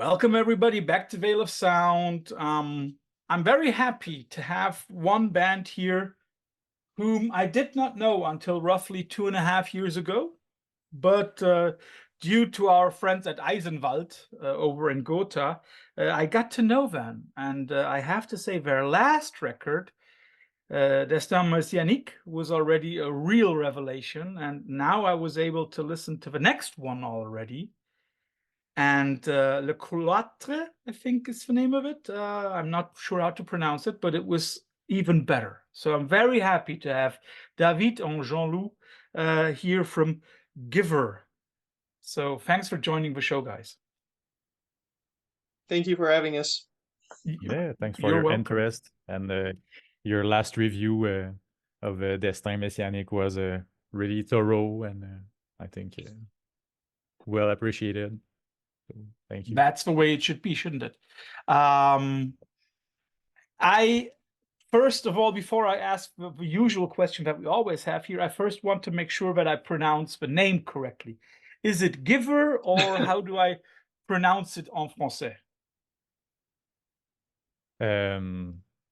Welcome everybody back to Veil of Sound. I'm very happy to have one band here whom I did not know until roughly 2.5 years ago, but due to our friends at Eisenwald over in Gotha, I got to know them. And I have to say their last record, Destin Messianique, was already a real revelation. And now I was able to listen to the next one already. And Le Cloitre, I think is the name of it. I'm not sure how to pronounce it, but it was even better. So I'm very happy to have David and Jean-Loup here from Givre. So thanks for joining the show, guys. Thank you for having us. Yeah, thanks for You're your welcome. interest. And your last review of Destin Messianique was really thorough and I think well appreciated. So, thank you. That's the way it should be, shouldn't it? First of all, before I ask the usual question that we always have here, I first want to make sure that I pronounce the name correctly. Is it Giver or how do I pronounce it en français?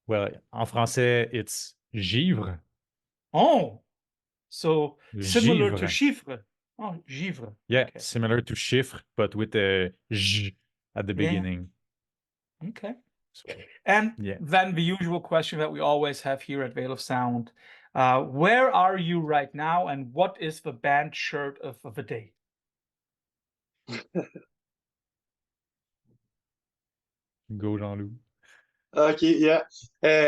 Well, en français, it's Givre. Oh, so similar to Givre. chiffre. Oh, Givre. Yeah, Okay. similar to chiffre, but with a j at the beginning. Okay. So, and yeah. Then the usual question that we always have here at Veil of Sound. Where are you right now and what is the band shirt of the day? Go, Jean-Loup. Okay, yeah.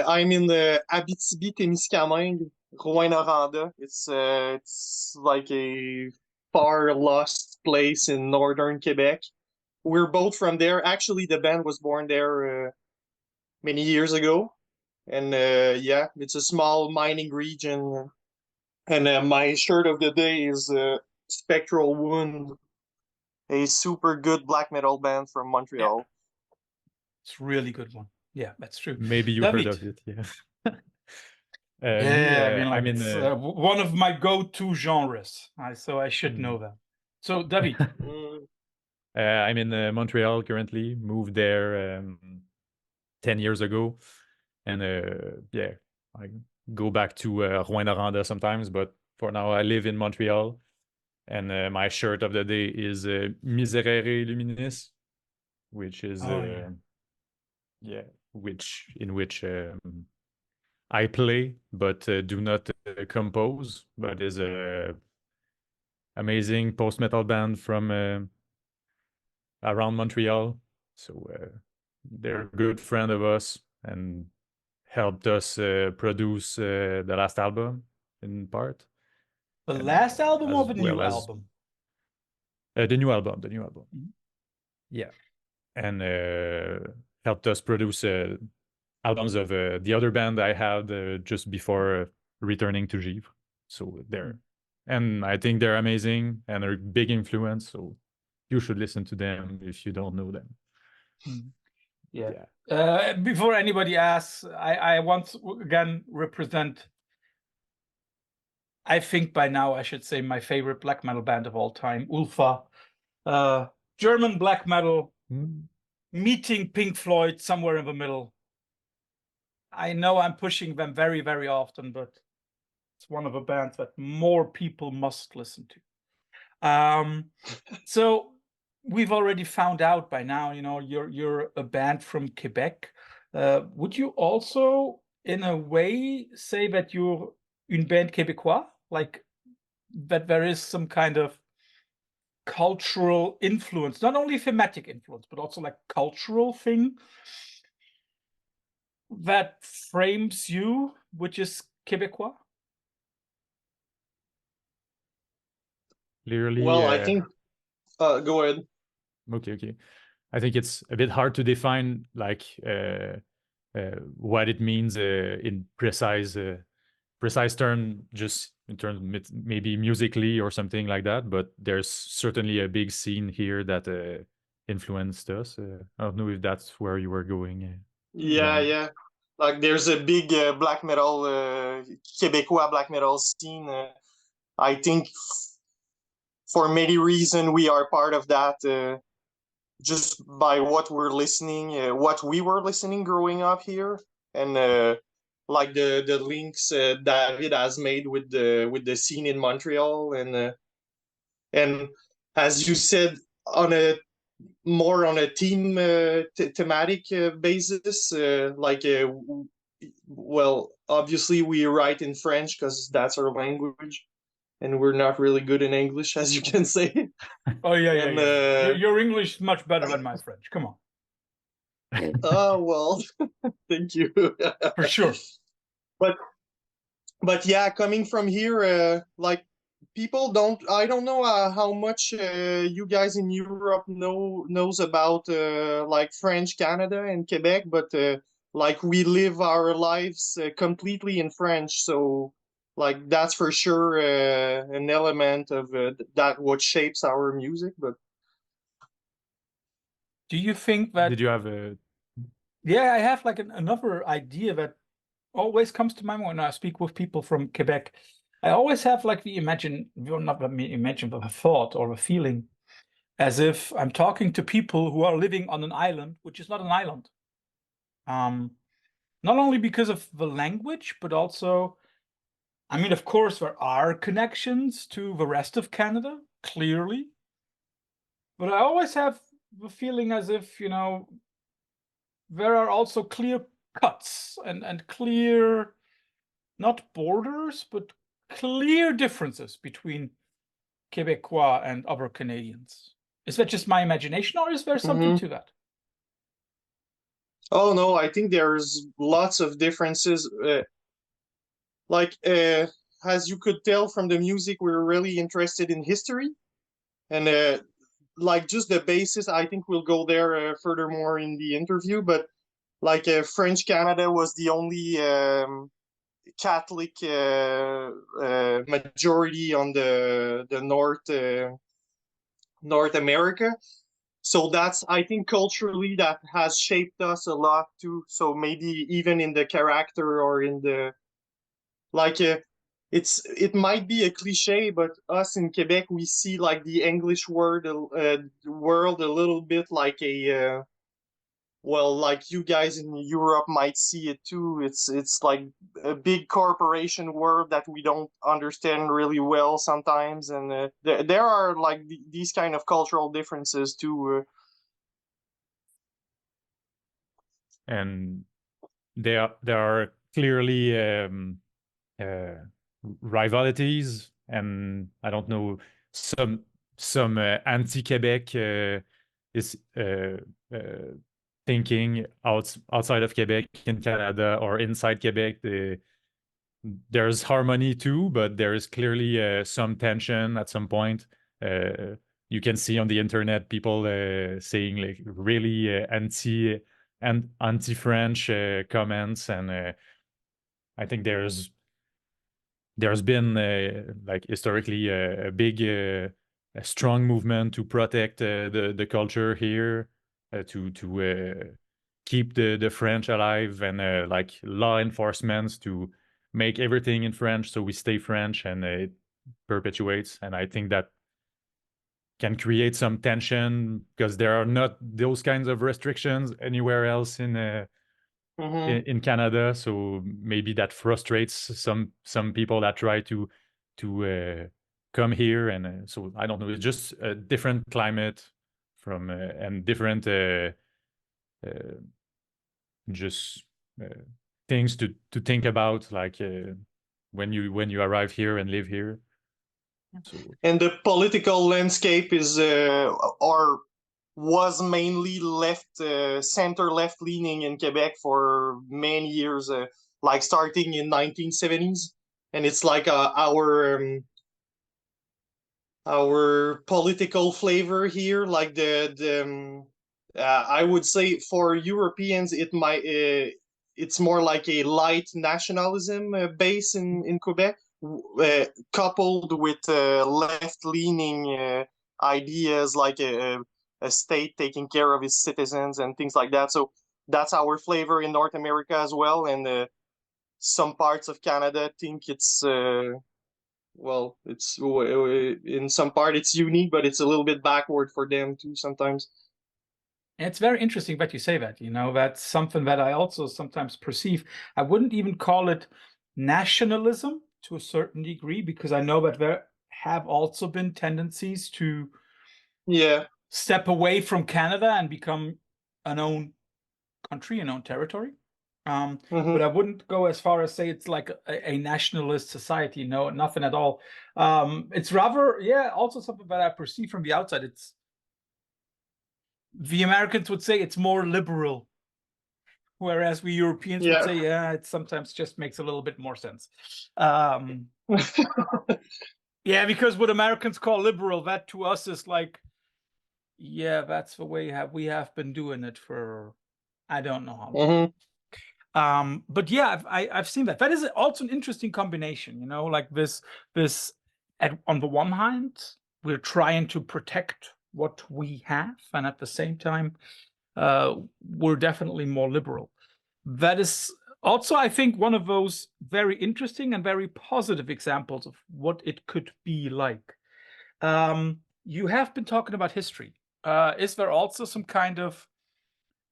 I'm in the Abitibi-Témiscamingue, Rouyn Noranda. It's like a far lost place in northern Quebec. We're both from there. Actually, the band was born there many years ago. And yeah, it's a small mining region. And my shirt of the day is Spectral Wound, a super good black metal band from Montreal. Yeah. It's a really good one. Yeah, that's true. Maybe you David. heard of it, yeah. I mean, it's one of my go-to genres, so I should know that. So, David. I'm in Montreal currently, moved there 10 years ago. And yeah, I go back to Rouyn Noranda sometimes, but for now I live in Montreal. And my shirt of the day is Misere Luminis, which is in which I play but do not compose, but is a amazing post-metal band from around Montreal. So they're a good friend of us and helped us produce the last album in part. The last album or the new album? The new album. Mm-hmm. Yeah. And helped us produce albums of the other band I had just before returning to Givre. So they're, and I think they're amazing and are a big influence. So you should listen to them if you don't know them. Yeah. Before anybody asks, I once again represent, I think by now I should say, my favorite black metal band of all time, Ulfa. German black metal, meeting Pink Floyd somewhere in the middle. I know I'm pushing them very, very often, but it's one of the bands that more people must listen to. So we've already found out by now, you're a band from Quebec. Would you also, in a way, say that you're une band québécois? Like that there is some kind of cultural influence, not only thematic influence, but also like cultural thing that frames you, which is Québécois? Clearly, well, I think. Go ahead. Okay. I think it's a bit hard to define like what it means in precise term, just in terms of maybe musically or something like that. But there's certainly a big scene here that influenced us. I don't know if that's where you were going. Yeah. Like there's a big black metal, Québécois black metal scene. I think for many reasons we are part of that. just by what we were listening growing up here, and like the links David has made with the scene in Montreal, and as you said, on a more on a thematic basis, well, obviously we write in French because that's our language, and we're not really good in English, as you can say. Oh yeah, And Your English is much better than my French. Come on, oh well, thank you. for sure. But yeah, coming from here, like people don't. I don't know how much you guys in Europe knows about like French Canada and Quebec, but like we live our lives completely in French, so like that's for sure an element of that what shapes our music. But Do you think that? Did you have a? Yeah, I have like another idea that always comes to my mind when I speak with people from Quebec. I always have like not imagine, but a thought or a feeling, as if I'm talking to people who are living on an island, which is not an island. Not only because of the language, but also, I mean, of course, there are connections to the rest of Canada, clearly. But I always have the feeling as if, there are also clear cuts and clear, not borders, but clear differences between Quebecois and other Canadians. Is that just my imagination, or is there something to that? oh no, I think there's lots of differences. Like as you could tell from the music, we're really interested in history, and like just the basis. I think we'll go there furthermore in the interview, but like French Canada was the only Catholic majority on the North America. So that's, I think, culturally that has shaped us a lot too. So maybe even in the character or in the like it might be a cliche, but us in Quebec, we see like the English world a little bit like a well, like you guys in Europe might see it too. It's like a big corporation world that we don't understand really well sometimes, and there are like these kind of cultural differences too. And there are clearly rivalities, and I don't know, some anti-Quebec is thinking outside of Quebec in Canada or inside Quebec. There's harmony too, but there is clearly some tension at some point. You can see on the internet people saying like really anti-French comments, and I think there's been like historically a big a strong movement to protect the culture here, to keep the French alive, and like law enforcement to make everything in French so we stay French, and it perpetuates. And I think that can create some tension because there are not those kinds of restrictions anywhere else in Canada, so maybe that frustrates some people that try to come here, and so I don't know. It's just a different climate from and different just things to think about, like when you arrive here and live here. So. And the political landscape is or was mainly center left leaning in Quebec for many years, like starting in 1970s, and it's like our political flavor here, like I would say for Europeans it's more like a light nationalism base in Quebec, coupled with left-leaning ideas like a state taking care of its citizens and things like that. So that's our flavor in North America as well, and some parts of Canada think it's well, it's in some part it's unique, but it's a little bit backward for them too sometimes. It's very interesting that you say that, that's something that I also sometimes perceive. I wouldn't even call it nationalism to a certain degree, because I know that there have also been tendencies to step away from Canada and become an own country, an own territory. But I wouldn't go as far as say it's like a nationalist society. No, nothing at all. It's rather, also something that I perceive from the outside. The Americans would say it's more liberal, whereas we Europeans would say, it sometimes just makes a little bit more sense. Because what Americans call liberal, that to us is like, that's the way we have been doing it for I don't know how long. But I've seen that. That is also an interesting combination, like this on the one hand, we're trying to protect what we have, and at the same time, we're definitely more liberal. That is also, I think, one of those very interesting and very positive examples of what it could be like. You have been talking about history. Is there also some kind of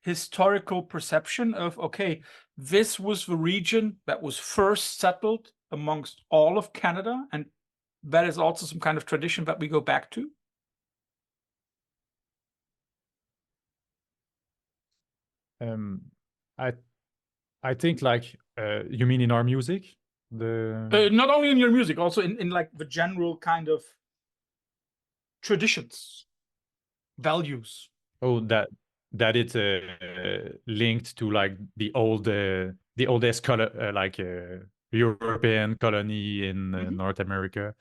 historical perception of, okay, this was the region that was first settled amongst all of Canada, and that is also some kind of tradition that we go back to? I think like you mean in our music, not only in your music, also in like the general kind of traditions, values. Oh, that it's linked to like the oldest European colony in North America.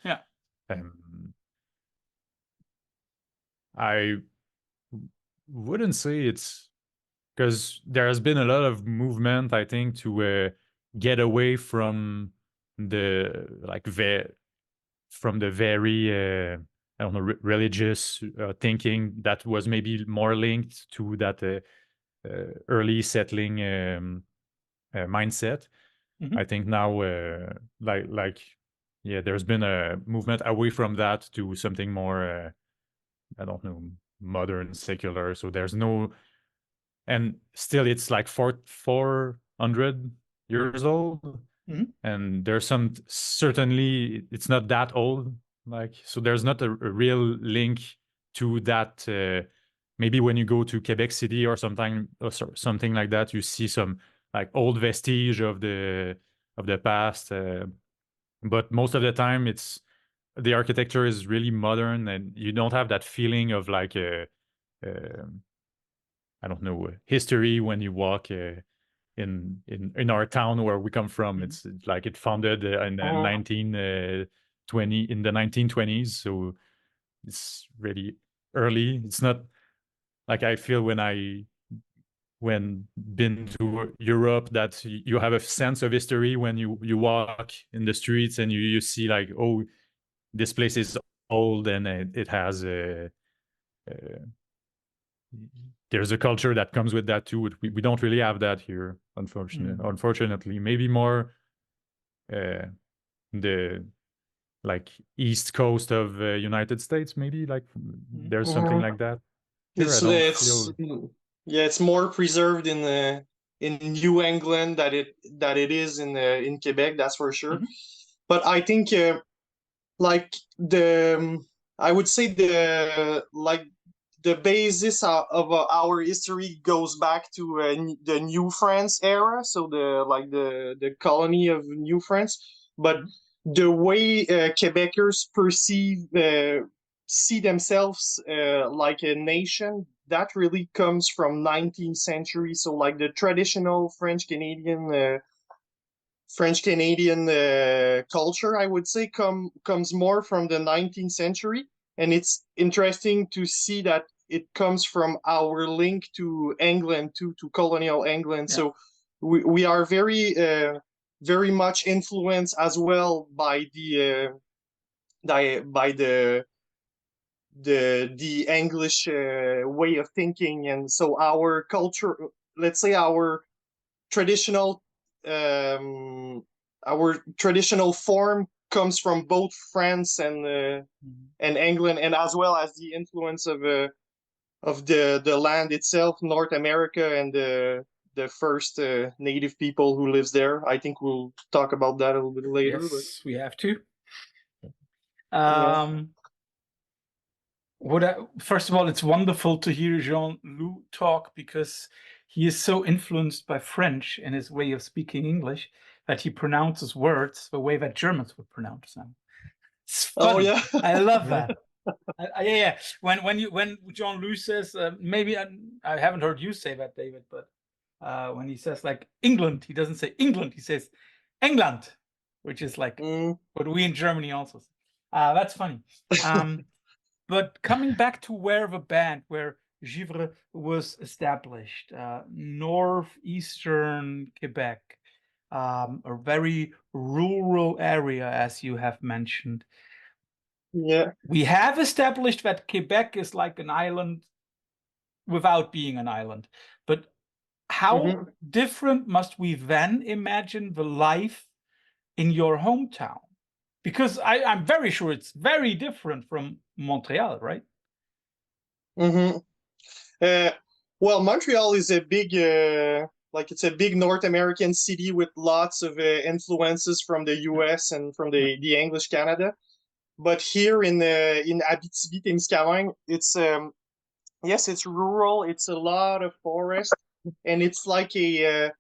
I wouldn't say it's because there has been a lot of movement, I think, to get away from the very I don't know, religious thinking that was maybe more linked to that early settling mindset. I think now, there's been a movement away from that to something more, I don't know, modern, secular. So there's no, and still it's like 400 years old. And there's certainly it's not that old. So there's not a real link to that. Maybe when you go to Quebec City or something like that, you see some like old vestige of the past. But most of the time, the architecture is really modern, and you don't have that feeling of like I don't know, history when you walk in our town where we come from. It's like it founded in the 1920s, so it's really early. It's not like I feel when been to Europe that you have a sense of history when you walk in the streets and you see like, oh, this place is old and it has there's a culture that comes with that too. We don't really have that here, unfortunately. Maybe more the like east coast of United States, maybe like there's something like that. It's more preserved in New England that it is in Quebec, that's for sure. But I think I would say the basis of our history goes back to the New France era, so the colony of New France. But the way Quebecers see themselves like a nation, that really comes from 19th century. So like the traditional French Canadian culture, I would say, comes more from the 19th century. And it's interesting to see that it comes from our link to England, to colonial England. Yeah. So we are very much influenced as well by the English way of thinking. And so our culture, let's say our traditional form comes from both France and England, and as well as the influence of the land itself, North America, and the first native people who lives there. I think we'll talk about that a little bit later. Yes, we have to. Yeah. First of all, it's wonderful to hear Jean-Loup talk because he is so influenced by French in his way of speaking English that he pronounces words the way that Germans would pronounce them. It's funny. Oh yeah. I love that. Yeah. When Jean-Loup says, maybe I haven't heard you say that, David, but when he says like England, he doesn't say England, he says England, which is like what we in Germany also say. That's funny. But coming back to where Givre was established, northeastern Quebec, a very rural area, as you have mentioned. Yeah. We have established that Quebec is like an island without being an island. But how different must we then imagine the life in your hometown? Because I'm very sure it's very different from Montreal, right? Well, Montreal is a big, it's a big North American city with lots of influences from the US and from the English Canada. But here in Abitibi-Témiscamingue, it's yes, it's rural. It's a lot of forest, and it's like a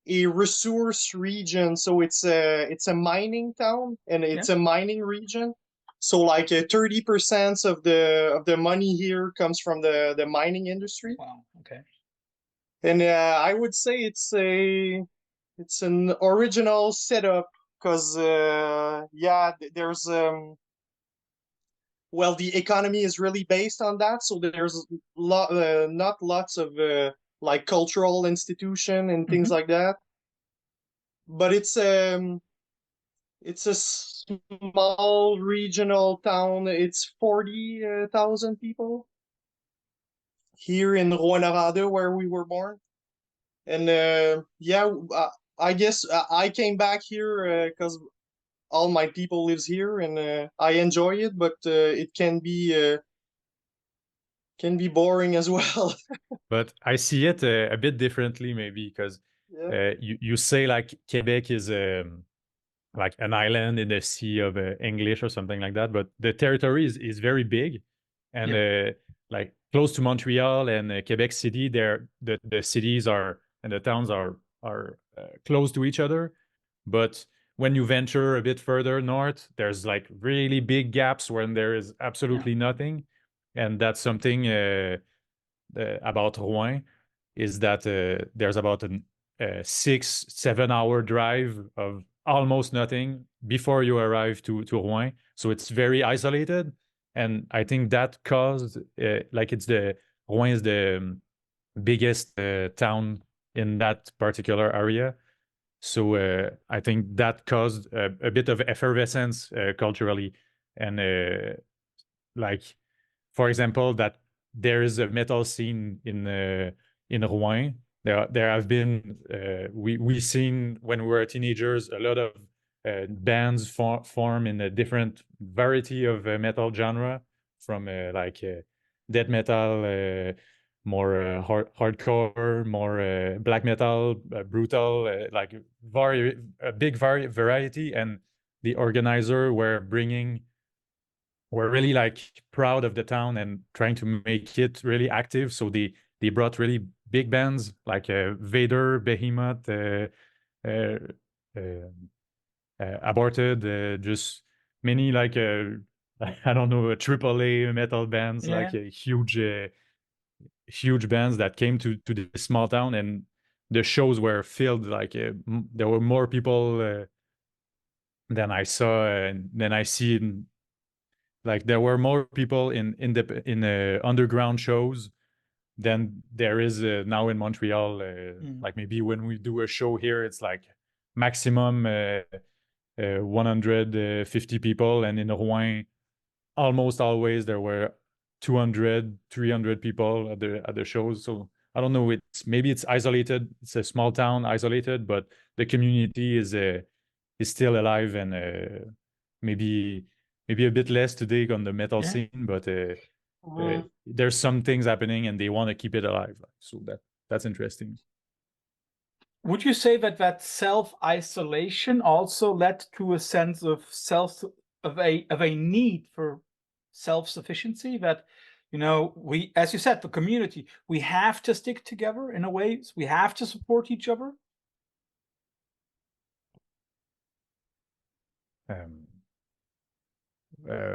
resource region. So it's a mining town, and it's a mining region. So like 30% of the money here comes from the mining industry. Wow. Okay. And I would say it's an original setup because there's well, the economy is really based on that. So there's not lots of like cultural institution and things like that. But it's a small regional town. It's 40,000 people here in Rouyn Noranda, where we were born. And I guess I came back here because all my people lives here, and I enjoy it, but it can be boring as well. But I see it a bit differently, maybe, because you say like Quebec is like an island in the sea of English or something like that, but the territory is very big, and like close to Montreal and Quebec City, the cities are and the towns are close to each other, but when you venture a bit further north, there's like really big gaps when there is absolutely nothing, and that's something about Rouyn is that there's about a 6-7 hour drive of almost nothing before you arrive to Rouyn, so it's very isolated, and I think that caused Rouyn is the biggest town in that particular area. So I think that caused a bit of effervescence culturally, and like, for example, that there is a metal scene in Rouyn. There have been we seen when we were teenagers a lot of bands form in a different variety of metal genre, from death metal, more hardcore, more black metal, brutal, like a big variety. And the organizer were really like proud of the town and trying to make it really active. So they brought really big bands like Vader, Behemoth, Aborted, just many like I don't know, AAA metal bands, like huge bands that came to the small town, and the shows were filled. Like there were more people than I saw and than I see in, like there were more people in underground shows than there is now in Montreal. Like maybe when we do a show here, it's like maximum 150 people, and in Rouyn almost always there were 200, 300 people at the shows. So I don't know, maybe it's isolated, it's a small town, isolated, but the community is still alive, and maybe a bit less today on the metal scene, but there's some things happening and they want to keep it alive. So that's interesting. Would you say that that self-isolation also led to a sense of a need for self-sufficiency? That, you know, we, as you said, the community, we have to stick together in a way. We have to support each other.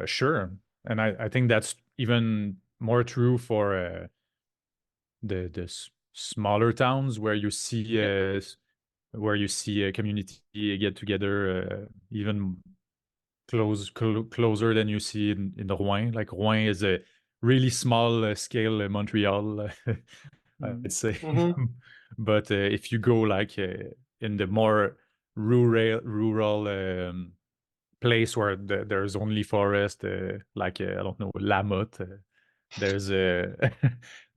Sure, and I think that's even more true for the smaller towns where you see a community get together even closer than you see in Rouyn. Like Rouyn is a really small scale Montreal, I'd say. But if you go like in the more rural place where there's only forest, like I don't know, Lamotte. There's a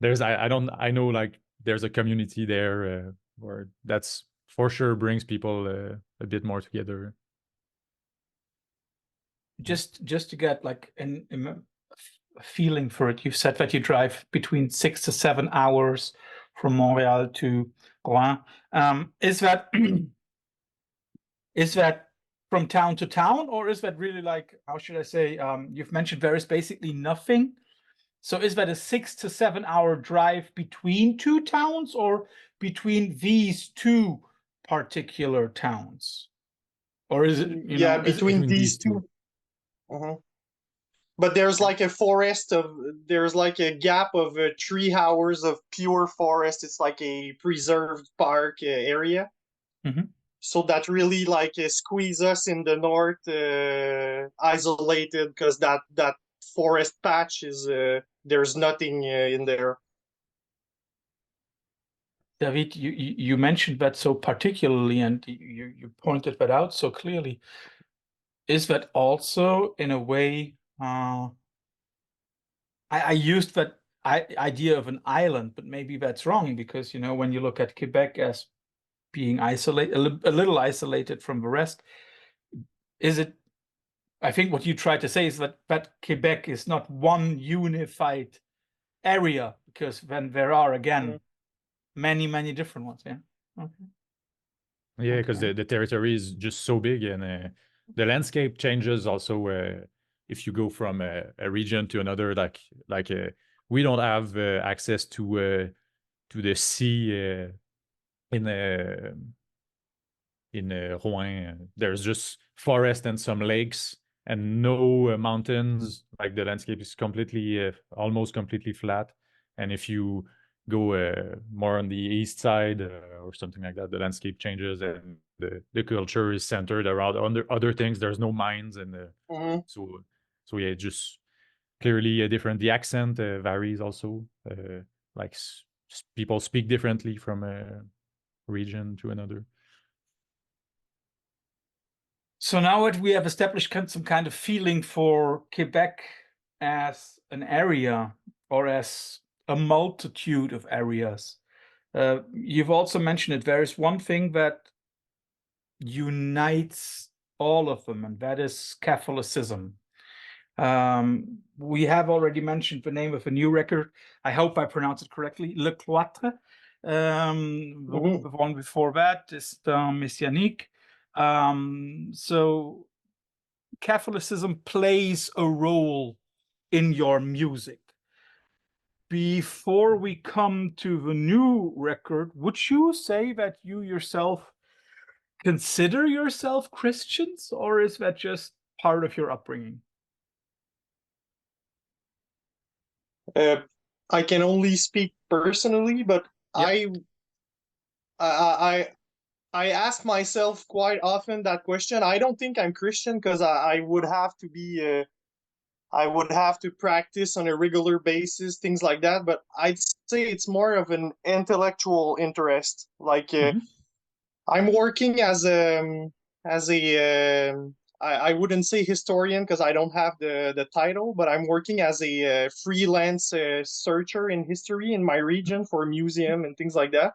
I know like there's a community there where that's for sure brings people a bit more together. Just to get like a feeling for it, you said that you drive between 6 to 7 hours from Montreal to Rouyn. Is that is that from town to town, or is that really like, how should I say? You've mentioned there is basically nothing. So is that a 6 to 7 hour drive between two towns or between these two particular towns? Or is it, yeah, between these two? But there's like a forest there's like a gap of 3 hours of pure forest. It's like a preserved park area. So that really like squeeze us in the north, isolated, because that forest patch is there's nothing in there. David, you mentioned that so particularly, and you pointed that out so clearly. Is that also in a way? I used that idea of an island, but maybe that's wrong, because, you know, when you look at Quebec as being isolated, a little isolated from the rest, is it? I think what you tried to say is that Quebec is not one unified area, because then there are again many different ones. Yeah. Okay. Yeah, because the territory is just so big, and the landscape changes also if you go from a region to another. Like we don't have access to the sea in Rouyn. There's just forest and some lakes and no mountains. Like the landscape is completely almost completely flat. And if you go more on the east side or something like that, the landscape changes and the culture is centered around other things. There's no mines, and so yeah, just clearly a different. The accent varies also. Like people speak differently from a region to another. So now that we have established some kind of feeling for Quebec as an area or as a multitude of areas, you've also mentioned it. There is one thing that unites all of them, and that is Catholicism. We have already mentioned the name of a new record. I hope I pronounce it correctly. Le Cloitre. The one before that is Messianique. So Catholicism plays a role in your music. Before we come to the new record, would you say that you yourself consider yourself Christians, or is that just part of your upbringing? I can only speak personally, but yep. I ask myself quite often that question. I don't think I'm Christian, because I would have to be I would have to practice on a regular basis, things like that. But I'd say it's more of an intellectual interest. Like I'm working as a I wouldn't say historian, because I don't have the title, but I'm working as a freelance searcher in history in my region for a museum and things like that.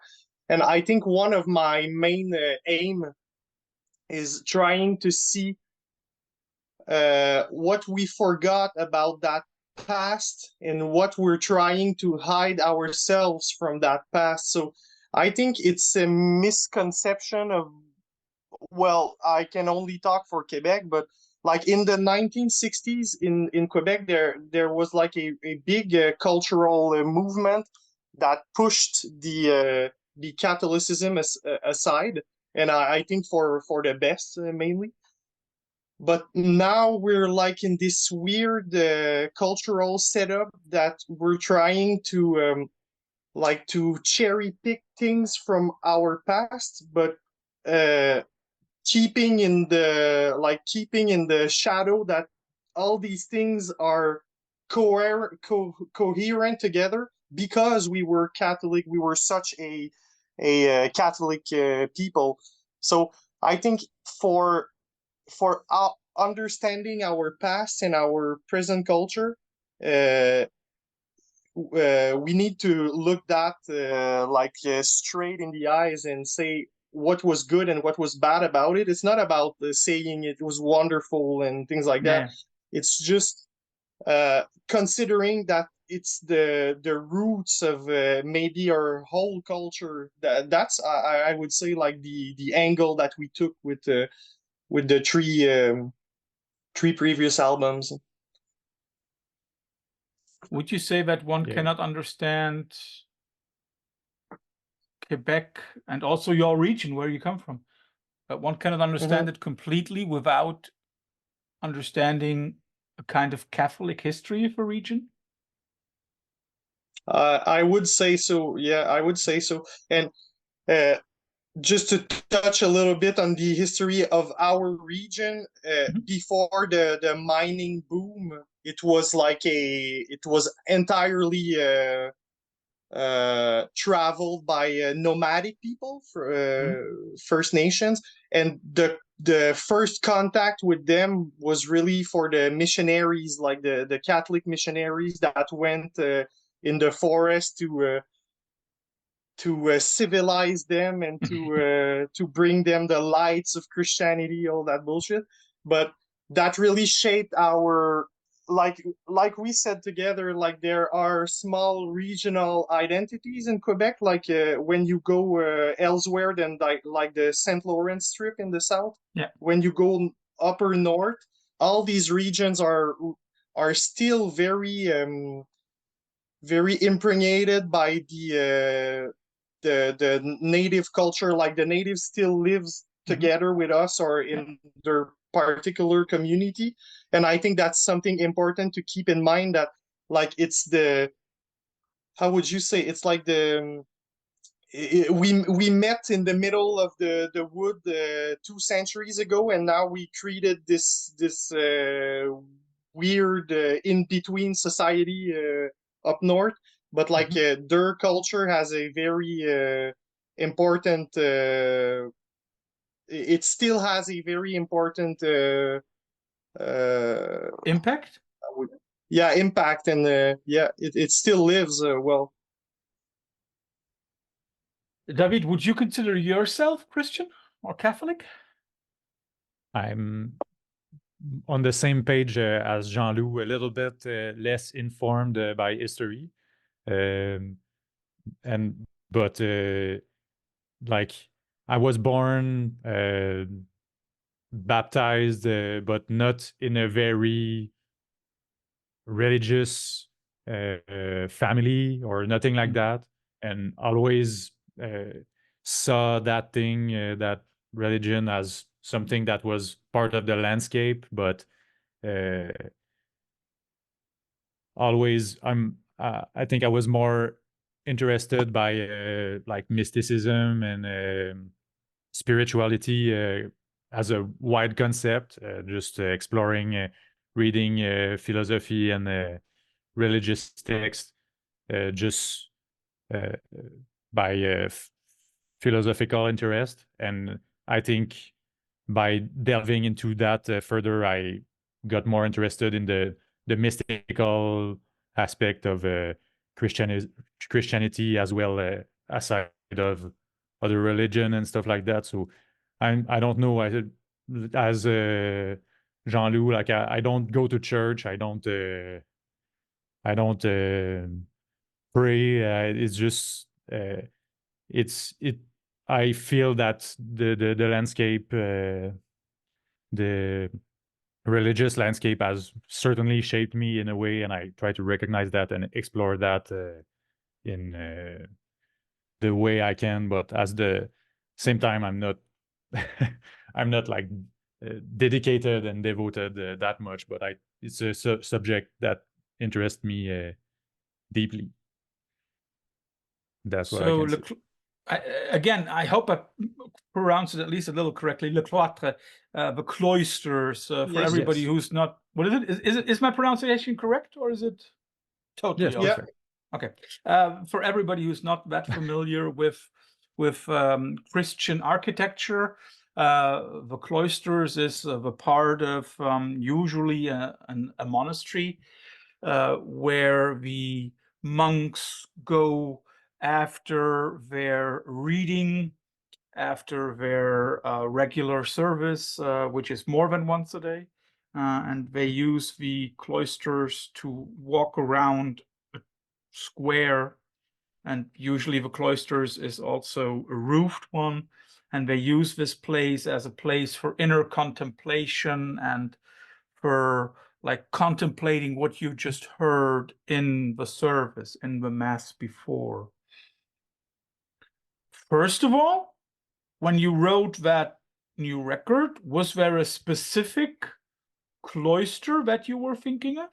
And I think one of my main aim is trying to see what we forgot about that past and what we're trying to hide ourselves from that past. So I think it's a misconception of, well, I can only talk for Quebec, but like in the 1960s in Quebec, there was like a big cultural movement that pushed the Catholicism aside, and I think for the best mainly. But now we're like in this weird cultural setup that we're trying to like to cherry pick things from our past, but uh, keeping in the shadow that all these things are coherent together because we were Catholic. We were such a Catholic people. So I think for understanding our past and our present culture, we need to look that straight in the eyes and say what was good and what was bad about it. It's not about saying it was wonderful and things like that. Yeah. It's just considering that it's the roots of maybe our whole culture. That's I would say like the angle that we took with the three previous albums. Would you say that one Yeah. cannot understand Quebec and also your region where you come from? That one cannot understand it completely without understanding a kind of Catholic history of a region? I would say so. Yeah, I would say so. And just to touch a little bit on the history of our region, before the mining boom, it was entirely traveled by nomadic people, First Nations, and the first contact with them was really for the missionaries, like the Catholic missionaries that went in the forest to civilize them and to bring them the lights of Christianity, all that bullshit. But that really shaped our like we said together. Like there are small regional identities in Quebec. Like when you go elsewhere than like the St. Lawrence Strip in the south. Yeah. When you go upper north, all these regions are still very impregnated by the native culture. Like the natives still lives together with us or in their particular community, and I think that's something important to keep in mind, that like it's the, how would you say, it's like the we met in the middle of the wood 2 centuries ago, and now we created this weird in between society up north. But like their culture has a very important it still has a very important Impact? impact, and it still lives well. David, would you consider yourself Christian or Catholic? I'm on the same page as Jean-Loup, a little bit less informed by history. But like I was born baptized, but not in a very religious family or nothing like that, and always saw that thing, that religion, as something that was part of the landscape, but always I think I was more interested by like mysticism and spirituality as a wide concept, just exploring, reading philosophy and religious texts, just by philosophical interest. And I think by delving into that further, I got more interested in the mystical aspect of Christianity, as well aside of other religion and stuff like that. So I don't know, as Jean-Loup, like I don't go to church. I don't I don't pray. It's just I feel that the landscape, the religious landscape, has certainly shaped me in a way, and I try to recognize that and explore that in the way I can. But at the same time, I'm not I'm not like dedicated and devoted that much. But it's a subject that interests me deeply. That's what I So, can say. again, I hope I pronounced it at least a little correctly. Le Cloitre, the cloisters. For Yes. everybody Yes. who's not, what is it? Is my pronunciation correct, or is it totally Yes, off? Yeah. Okay. For everybody who's not that familiar with Christian architecture, the cloisters is the part of usually a monastery where the monks go after their reading, after their regular service, which is more than once a day. And they use the cloisters to walk around a square. And usually the cloisters is also a roofed one. And they use this place as a place for inner contemplation and for like contemplating what you just heard in the service, in the mass before. First of all, when you wrote that new record, was there a specific cloister that you were thinking of?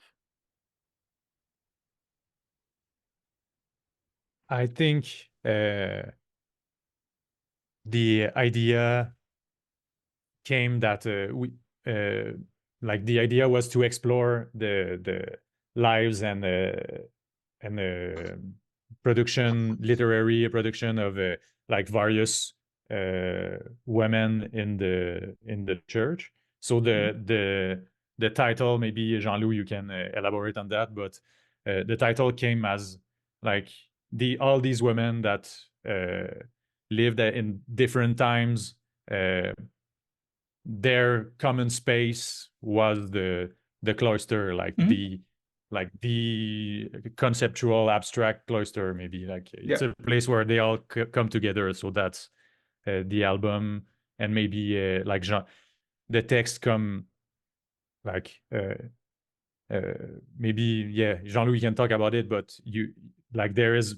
I think the idea came that the idea was to explore the lives and literary production of like various women in the church. So the title, maybe Jean-Louis, you can elaborate on that, but the title came as like all these women that lived in different times. Their common space was the cloister, like the conceptual abstract cloister, maybe like it's a place where they all come together. So that's the album, and maybe like the text come like maybe Jean-Louis can talk about it, but there is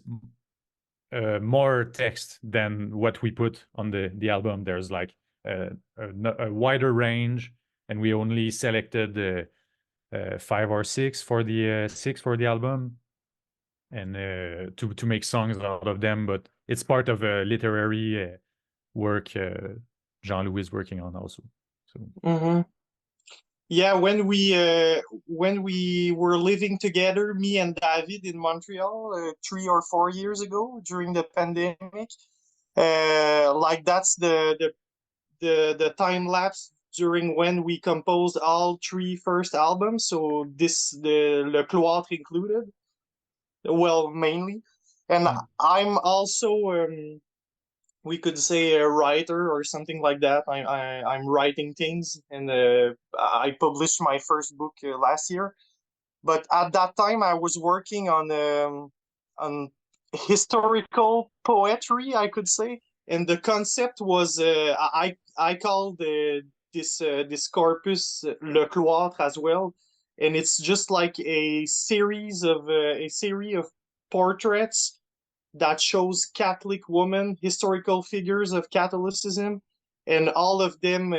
more text than what we put on the album. There's like a wider range, and we only selected 5 or 6 for the album, and to make songs out of them. But it's part of a literary work Jean-Louis is working on also. So. Mm-hmm. Yeah, when we were living together, me and David in Montreal 3 or 4 years ago during the pandemic, like that's the time lapse during when we composed all 3 first albums. So the Le Cloitre included, well, mainly, and I'm also we could say a writer or something like that. I'm writing things, and I published my first book last year. But at that time, I was working on historical poetry, I could say, and the concept was I called this corpus Le Cloitre as well, and it's just like a series of portraits that shows Catholic women, historical figures of Catholicism, and all of them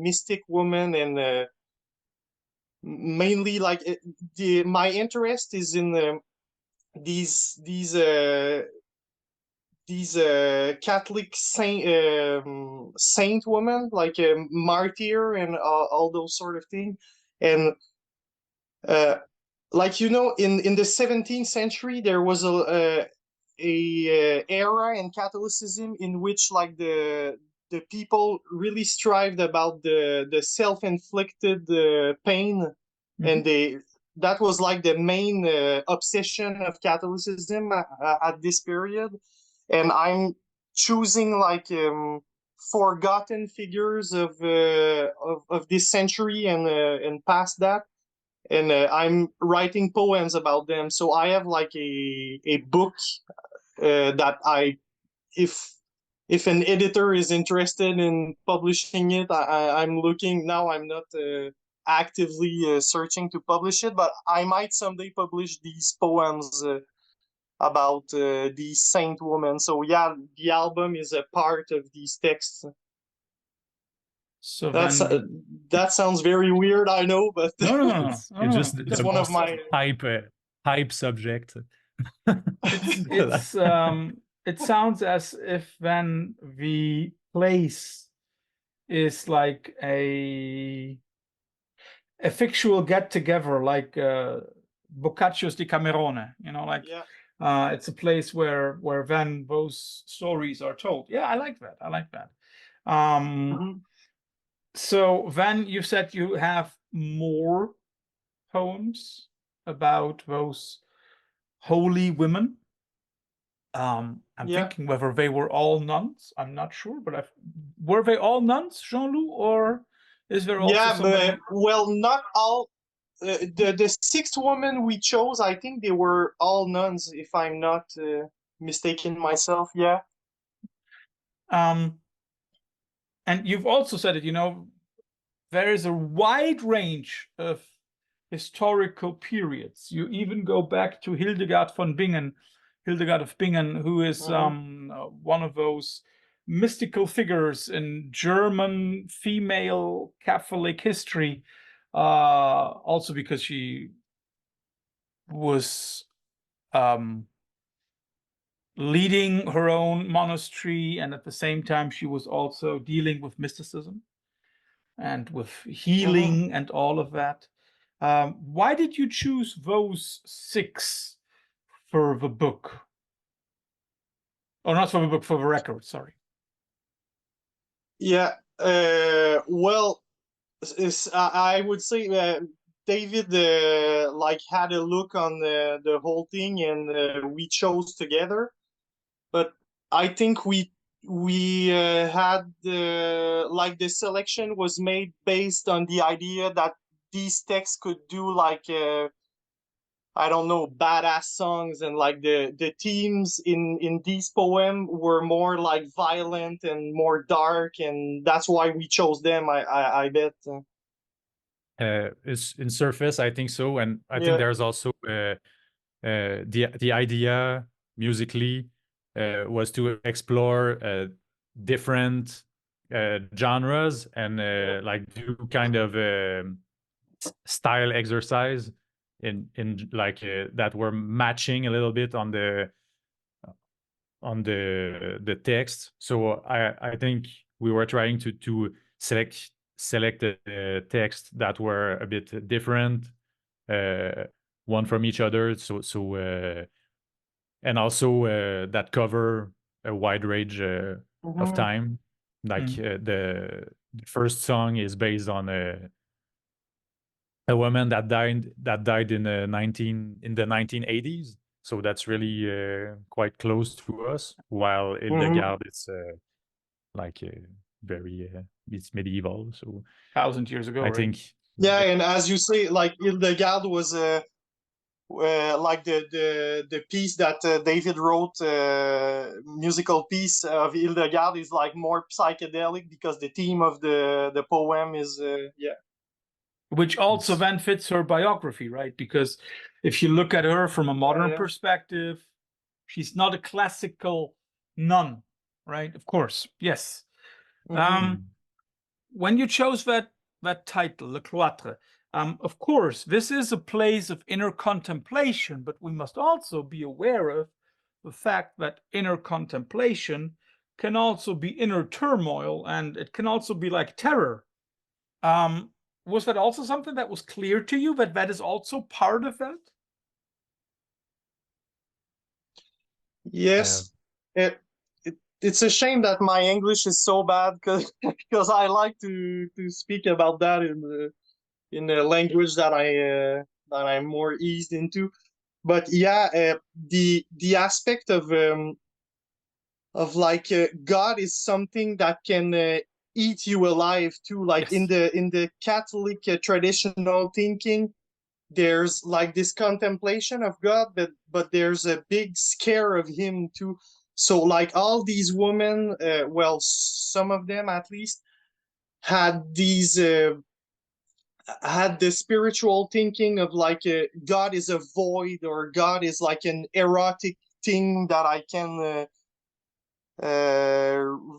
mystic women, and mainly like my interest is in these Catholic saint women, like a martyr and all those sort of things, and like in the 17th century there was a era in Catholicism in which like the people really strived about the self-inflicted pain, and that was like the main obsession of Catholicism at this period. And I'm choosing like forgotten figures of this century and past that, and I'm writing poems about them. So I have like a book that if an editor is interested in publishing it, I'm looking now. I'm not actively searching to publish it, but I might someday publish these poems about these saint women. So yeah, the album is a part of these texts. So That's then, that sounds very weird, I know, but no. It's just it's the one of most my hype subject. It's it sounds as if then the place is like a fictional get together, like Boccaccio's di Camerone, you know, like yeah. it's a place where then those stories are told. Yeah, I like that. I like that. Mhm. So then you said you have more poems about those holy women. I'm Yeah. thinking whether they were all nuns. I'm not sure, but were they all nuns, Jean-Loup, or is there also Yeah, somebody? but well, not all. The sixth woman we chose, I think they were all nuns, if I'm not mistaken myself. Yeah. And you've also said it, you know, there is a wide range of historical periods. You even go back to Hildegard von Bingen, Hildegard of Bingen, who is one of those mystical figures in German female Catholic history, also because she was leading her own monastery, and at the same time she was also dealing with mysticism and with healing and all of that. Why did you choose those 6 for the book? Or not for the book, for the record, sorry. Yeah. Well, I would say David like had a look on the whole thing, and we chose together. But I think we had like the selection was made based on the idea that these texts could do like I don't know, badass songs, and like the themes in these poem were more like violent and more dark, and that's why we chose them. I bet. It's in surface, I think so, and I think Yeah. there's also the idea musically was to explore different genres and like do kind of style exercise in like that were matching a little bit on the text. So I think we were trying to select the text that were a bit different, one from each other. So and also that cover a wide range of time. Like the first song is based on a woman that died in the 1980s. So that's really quite close to us. While Hildegard, it's like very it's medieval. So 1,000 years ago, I right? think Yeah, and as you say, like Hildegard was like the piece that David wrote, musical piece of Hildegard is like more psychedelic because the theme of the poem is yeah. Which also it's then fits her biography, right? Because if you look at her from a modern yeah. perspective, she's not a classical nun, right? Of course, yes. When you chose that title, Le Cloitre, of course, this is a place of inner contemplation, but we must also be aware of the fact that inner contemplation can also be inner turmoil, and it can also be like terror. Was that also something that was clear to you, that that is also part of that? Yes. It's a shame that my English is so bad because I like to speak about that in a language that I'm more eased into. But yeah, the aspect of like God is something that can eat you alive too. Like Yes. in the Catholic traditional thinking, there's like this contemplation of God, but there's a big scare of him too. So like all these women, well, some of them at least, had these had the spiritual thinking of like God is a void, or God is like an erotic thing that I can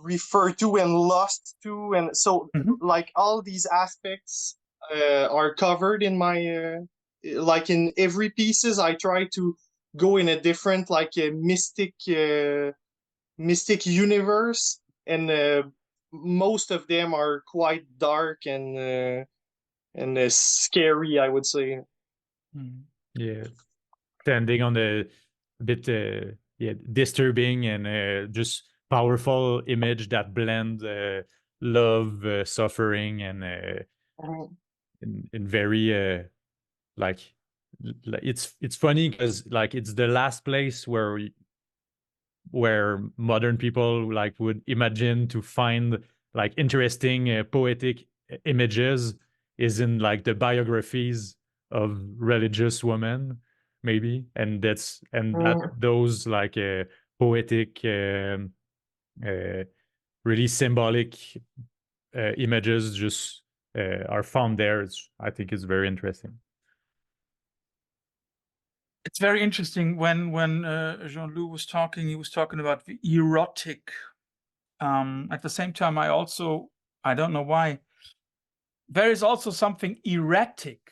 refer to and lust to, and so like all these aspects are covered in my like in every pieces. I try to go in a different like a mystic universe, and most of them are quite dark and scary, I would say. Yeah, tending on the bit yeah, disturbing and just powerful image that blend love, suffering, and in very like it's funny because like it's the last place where modern people like would imagine to find like interesting poetic images is in like the biographies of religious women, maybe, and that those like poetic really symbolic images just are found there. I think it's very interesting. It's very interesting when Jean-Loup was talking, he was talking about the erotic. At the same time, I don't know why, there is also something erratic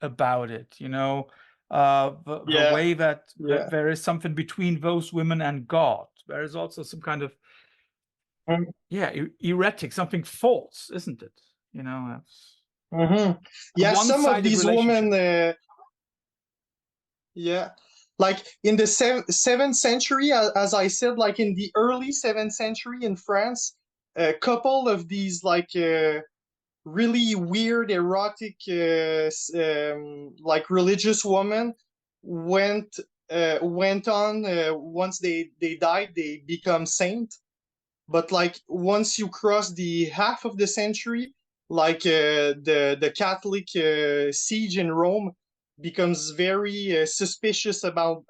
about it, you know, the way that there is something between those women and God. There is also some kind of erratic, something false, isn't it? You know, some of these women like in the 7th century, as I said, like in the early 7th century in France, a couple of these like really weird erotic like religious women went on once they died, they become saint. But like once you cross the half of the century, like the Catholic siege in Rome becomes very suspicious about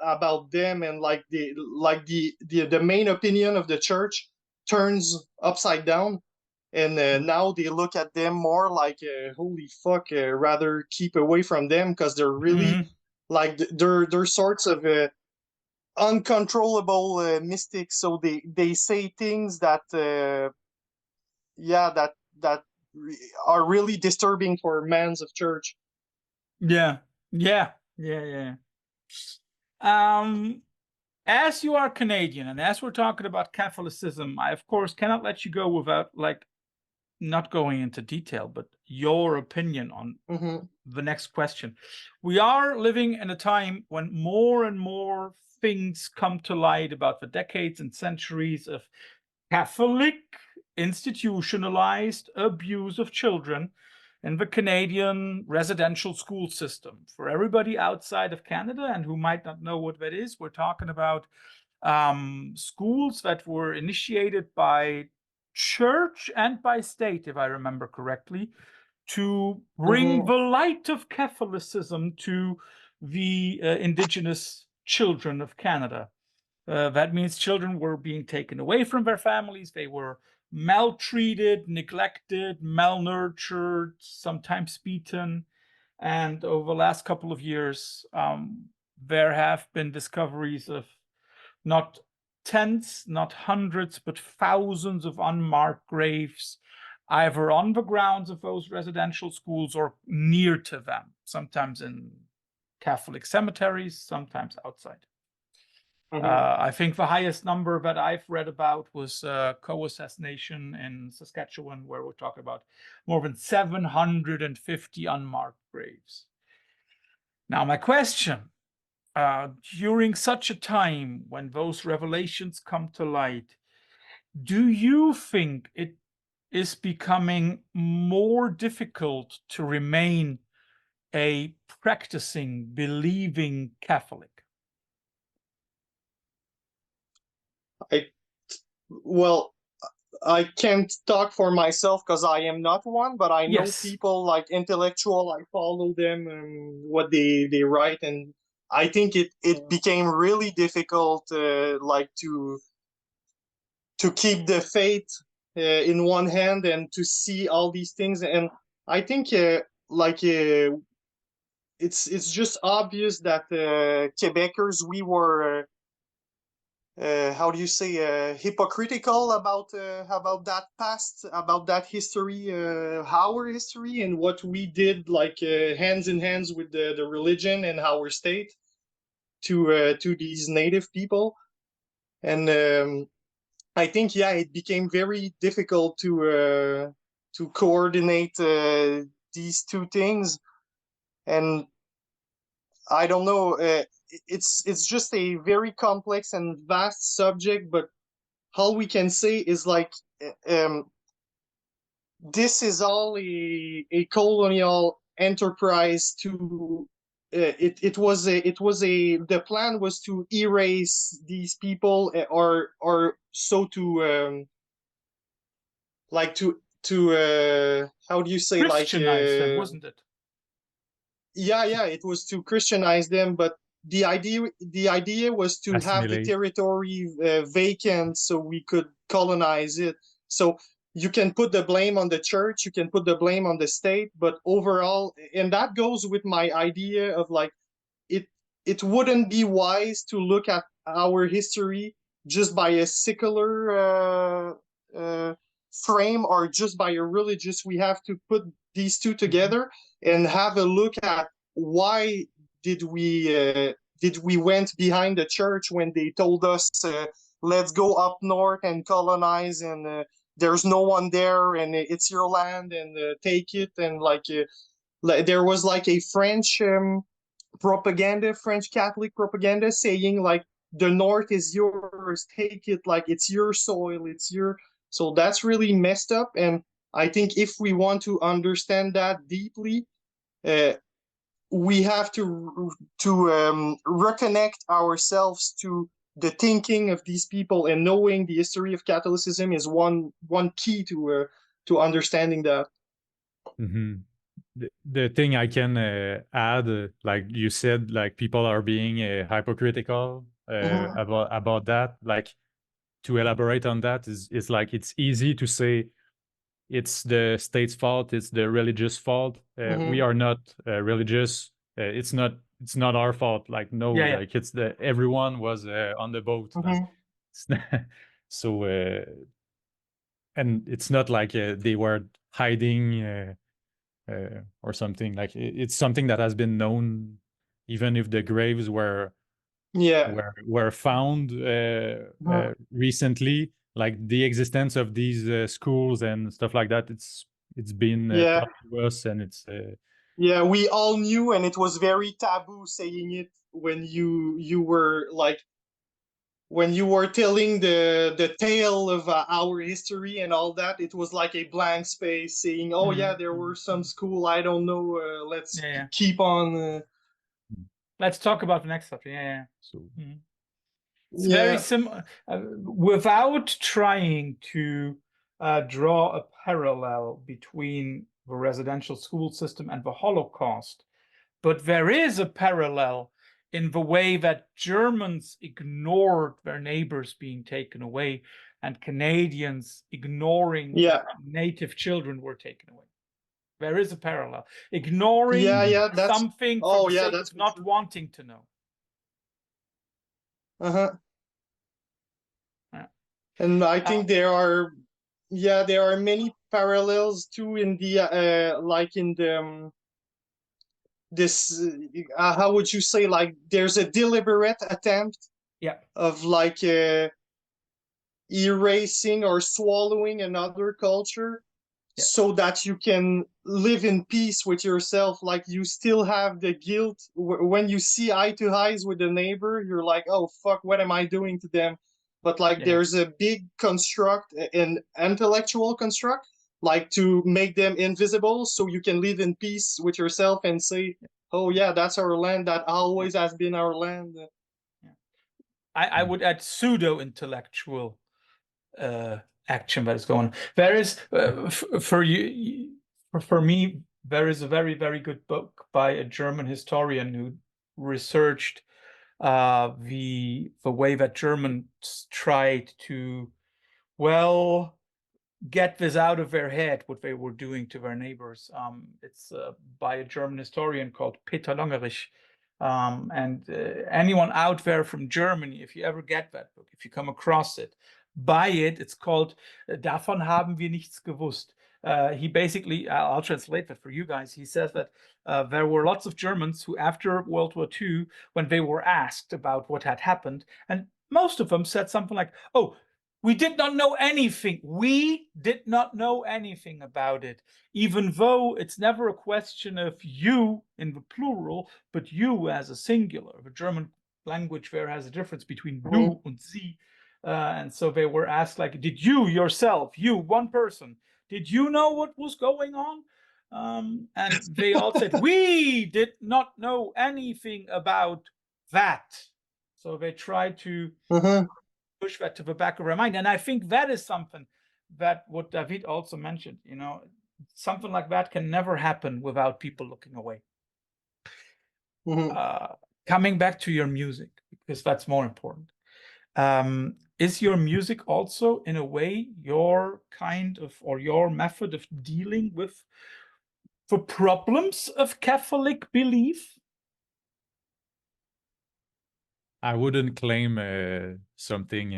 them, and like the main opinion of the church turns upside down, and now they look at them more like holy fuck, rather keep away from them, because they're really like they're sorts of uncontrollable mystics. So they say things that that are really disturbing for mans of church. As you are Canadian, and as we're talking about Catholicism, I of course cannot let you go without like not going into detail, but your opinion on the next question. We are living in a time when more and more things come to light about the decades and centuries of Catholic institutionalized abuse of children in the Canadian residential school system. For everybody outside of Canada and who might not know what that is, we're talking about schools that were initiated by church and by state, if I remember correctly, to bring the light of Catholicism to the Indigenous children of Canada. That means children were being taken away from their families. They were maltreated, neglected, malnurtured, sometimes beaten. And over the last couple of years, there have been discoveries of not tens, not hundreds, but thousands of unmarked graves, either on the grounds of those residential schools or near to them, sometimes in Catholic cemeteries, sometimes outside. I think the highest number that I've read about was co-assassination in Saskatchewan, where we're talking about more than 750 unmarked graves. Now, my question, during such a time when those revelations come to light, do you think it is becoming more difficult to remain a practicing, believing Catholic? I can't talk for myself because I am not one, but I know Yes. people like intellectual. I follow them and what they write, and I think it became really difficult, like to keep the faith in one hand and to see all these things. And I think it's just obvious that Quebecers, we were how do you say, hypocritical about that past, about that history, our history, and what we did, like hands in hands with the religion and our state to these native people. And I think, yeah, it became very difficult to coordinate these two things. And I don't know, it's just a very complex and vast subject, but all we can say is like this is all a colonial enterprise to it was the plan was to erase these people, or so to like to how do you say, like Christianize them, wasn't it? yeah, it was to Christianize them, but the idea was to have the Assimilate. territory vacant so we could colonize it. So you can put the blame on the church, you can put the blame on the state, but overall, and that goes with my idea of like it wouldn't be wise to look at our history just by a secular frame or just by a religious. We have to put these two together and have a look at why did we went behind the church when they told us let's go up north and colonize, and there's no one there and it's your land, and take it. And like there was like a French propaganda, French Catholic propaganda, saying like the north is yours, take it, like it's your soil, it's your. So that's really messed up. And I think if we want to understand that deeply, we have to reconnect ourselves to the thinking of these people, and knowing the history of Catholicism is one key to understanding that. Mm-hmm. The thing I can add, like you said, like people are being hypocritical about that. Like, to elaborate on that is like it's easy to say it's the state's fault, it's the religious fault. We are not religious. It's not our fault. Like, no, like it's everyone was on the boat. Like, so and it's not like they were hiding or something. Like it's something that has been known, even if the graves were found recently. Like the existence of these schools and stuff like that, it's been taught to us, and it's we all knew, and it was very taboo saying it when you were like, when you were telling the tale of our history and all that. It was like a blank space saying, oh yeah, there were some school, I don't know, let's keep on let's talk about the next subject. So it's very similar, without trying to draw a parallel between the residential school system and the Holocaust, but there is a parallel in the way that Germans ignored their neighbors being taken away, and Canadians ignoring native children were taken away. There is a parallel. Ignoring something for the sake of not wanting to know. And I think there are many parallels too in the like in the this how would you say, like there's a deliberate attempt of like erasing or swallowing another culture so that you can live in peace with yourself. Like you still have the guilt when you see eye to eyes with the neighbor, you're like, oh fuck, what am I doing to them? But like there's a big construct, an intellectual construct, like to make them invisible so you can live in peace with yourself and say, oh yeah, that's our land, that always has been our land. I would add pseudo-intellectual action that is going on. There is for you, for me, there is a very, very good book by a German historian who researched the way that Germans tried to, well, get this out of their head, what they were doing to their neighbors. It's by a German historian called Peter Longerich. And anyone out there from Germany, if you ever get that book, if you come across it, buy it. It's called Davon haben wir nichts gewusst. He basically, I'll translate that for you guys. He says that there were lots of Germans who, after World War II, when they were asked about what had happened, and most of them said something like, "Oh, we did not know anything. We did not know anything about it, even though it's never a question of you in the plural, but you as a singular." The German language there has a difference between du and sie. And so they were asked, like, did you yourself, you, one person, did you know what was going on? And they all said, we did not know anything about that. So they tried to push that to the back of our mind. And I think that is something that what David also mentioned, you know, something like that can never happen without people looking away. Coming back to your music, because that's more important. Is your music also, in a way, your kind of, or your method of dealing with the problems of Catholic belief? I wouldn't claim something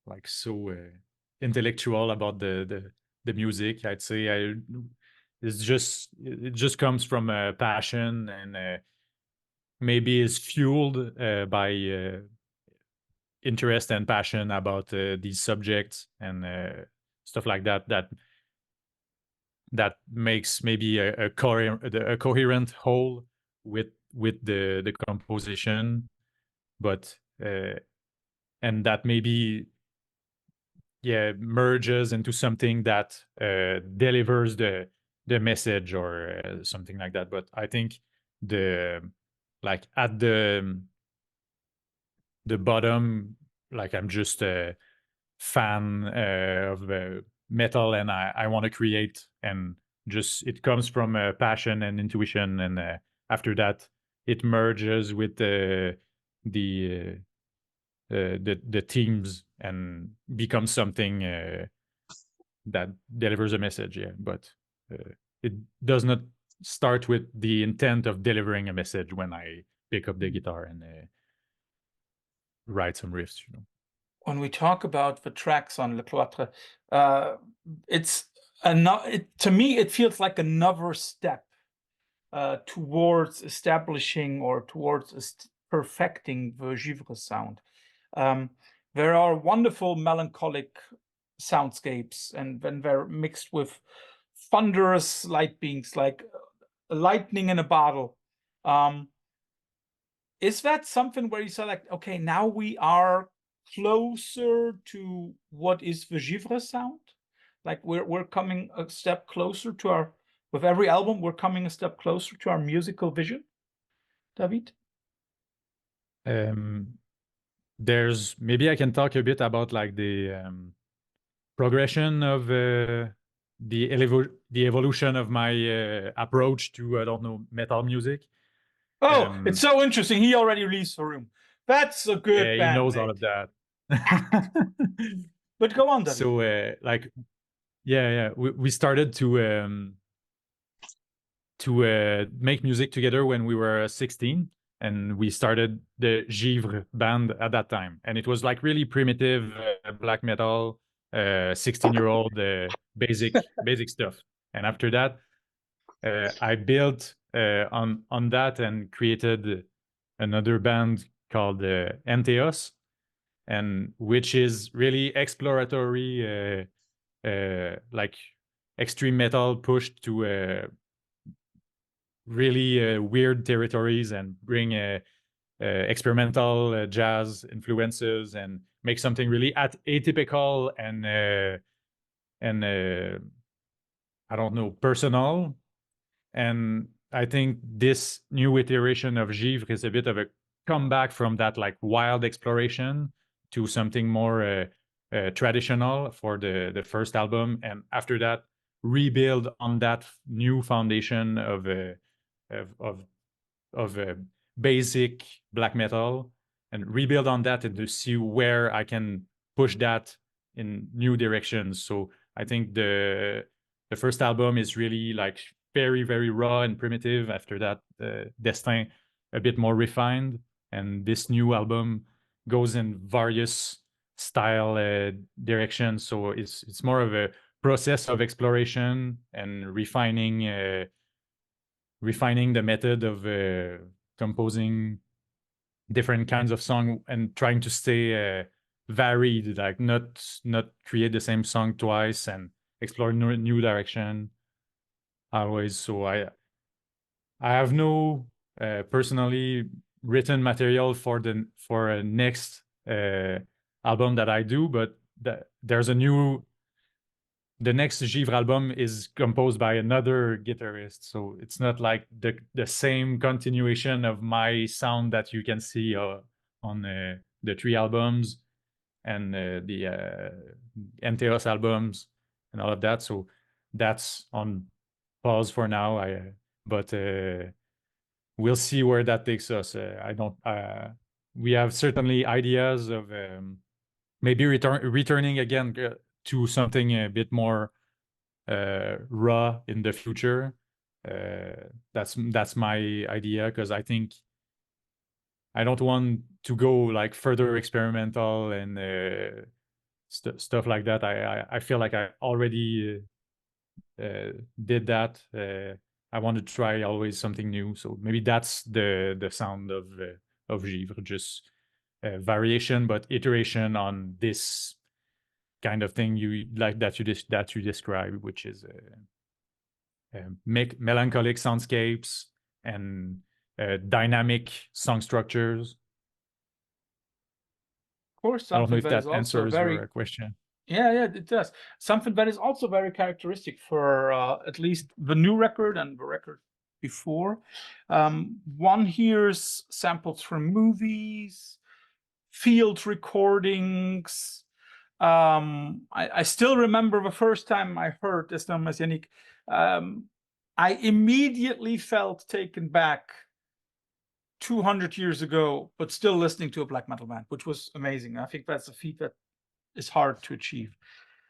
like so intellectual about the music. I'd say it just comes from a passion, and maybe is fueled by interest and passion about these subjects and stuff like that. That makes maybe a coherent whole with the composition, but and that maybe merges into something that delivers the message or something like that. But I think at the bottom, like, I'm just a fan of metal, and I want to create, and just it comes from passion and intuition, and after that it merges with the themes and becomes something that delivers a message. But it does not start with the intent of delivering a message when I pick up the guitar and write some riffs, you know. When we talk about the tracks on Le Cloitre, it's to me it feels like another step towards establishing or towards perfecting the Givre sound. There are wonderful melancholic soundscapes, and when they're mixed with thunderous light beams, like lightning in a bottle. Is that something where you say, like, okay, now we are closer to what is the Givre sound? Like we're coming a step closer to our, with every album, we're coming a step closer to our musical vision, David? There's, maybe I can talk a bit about like the progression of the evolution of my approach to, I don't know, metal music. Oh, it's so interesting. He already released Rouyn. That's a good band. He knows name. all of that. But go on, David. So like, we started to make music together when we were 16, and we started the Givre band at that time, and it was like really primitive black metal, 16-year-old basic stuff. And after that, I built on that and created another band called Enteos, and which is really exploratory, like extreme metal pushed to really weird territories, and bring experimental jazz influences, and make something really atypical and I don't know, personal. And I think this new iteration of Givre is a bit of a comeback from that like wild exploration to something more traditional for the first album, and after that rebuild on that new foundation of basic black metal, and rebuild on that and to see where I can push that in new directions. So I think the first album is really like very, very raw and primitive. After that, Destin a bit more refined, and this new album goes in various style directions. So it's more of a process of exploration and refining the method of composing different kinds of song, and trying to stay varied, like not create the same song twice, and explore new direction always. So I have no personally written material for a next album that I do, but there's the next Givre album is composed by another guitarist, so it's not like the same continuation of my sound that you can see on the 3 albums and the Enteos albums and all of that. So that's on pause for now. But we'll see where that takes us. We have certainly ideas of maybe returning again to something a bit more raw in the future. That's my idea, because I think I don't want to go like further experimental and stuff like that. I feel like I already did that. I want to try always something new. So maybe that's the sound of Givre, just variation but iteration on this kind of thing you like that you describe, which is make melancholic soundscapes and dynamic song structures. Of course, I don't know something if that is that also answers very your question. yeah, it does. Something that is also very characteristic for at least the new record and the record before. One hears samples from movies, field recordings. I still remember the first time I heard Destin Messianique. I immediately felt taken back 200 years ago, but still listening to a black metal band, which was amazing. I think that's a feat that is hard to achieve.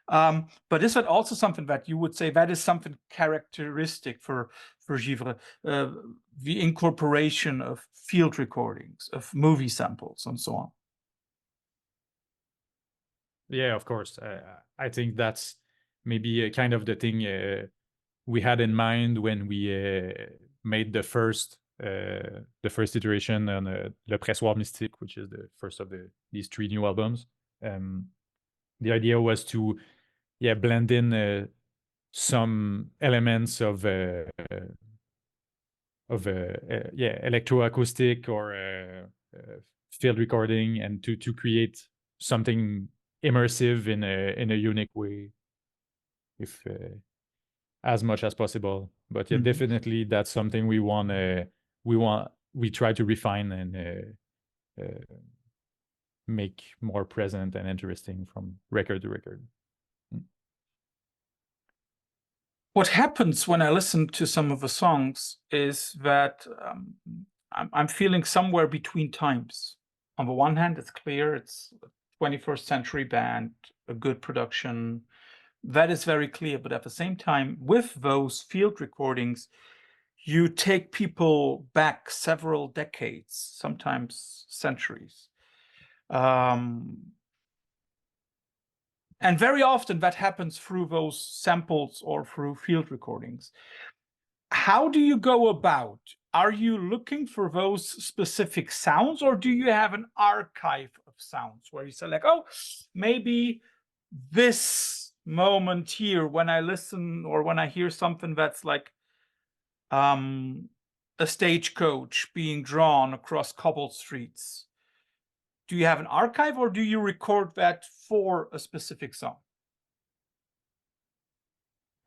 But is that also something that you would say that is something characteristic for Givre, the incorporation of field recordings, of movie samples, and so on? Yeah, of course. I think that's maybe kind of the thing we had in mind when we made the first iteration on Le Pressoir Mystique, which is the first of these 3 new albums. The idea was to blend in some elements of electroacoustic or field recording, and to create something immersive in a unique way, if as much as possible. But yeah, definitely that's something we try to refine and make more present and interesting from record to record. What happens when I listen to some of the songs is that I'm feeling somewhere between times. On the one hand, it's clear it's a 21st century band, a good production. That is very clear. But at the same time, with those field recordings, you take people back several decades, sometimes centuries. And very often that happens through those samples or through field recordings. How do you go about? Are you looking for those specific sounds, or do you have an archive of sounds where you say like, oh, maybe this moment here when I listen or when I hear something that's like a stagecoach being drawn across cobbled streets? Do you have an archive, or do you record that for a specific song?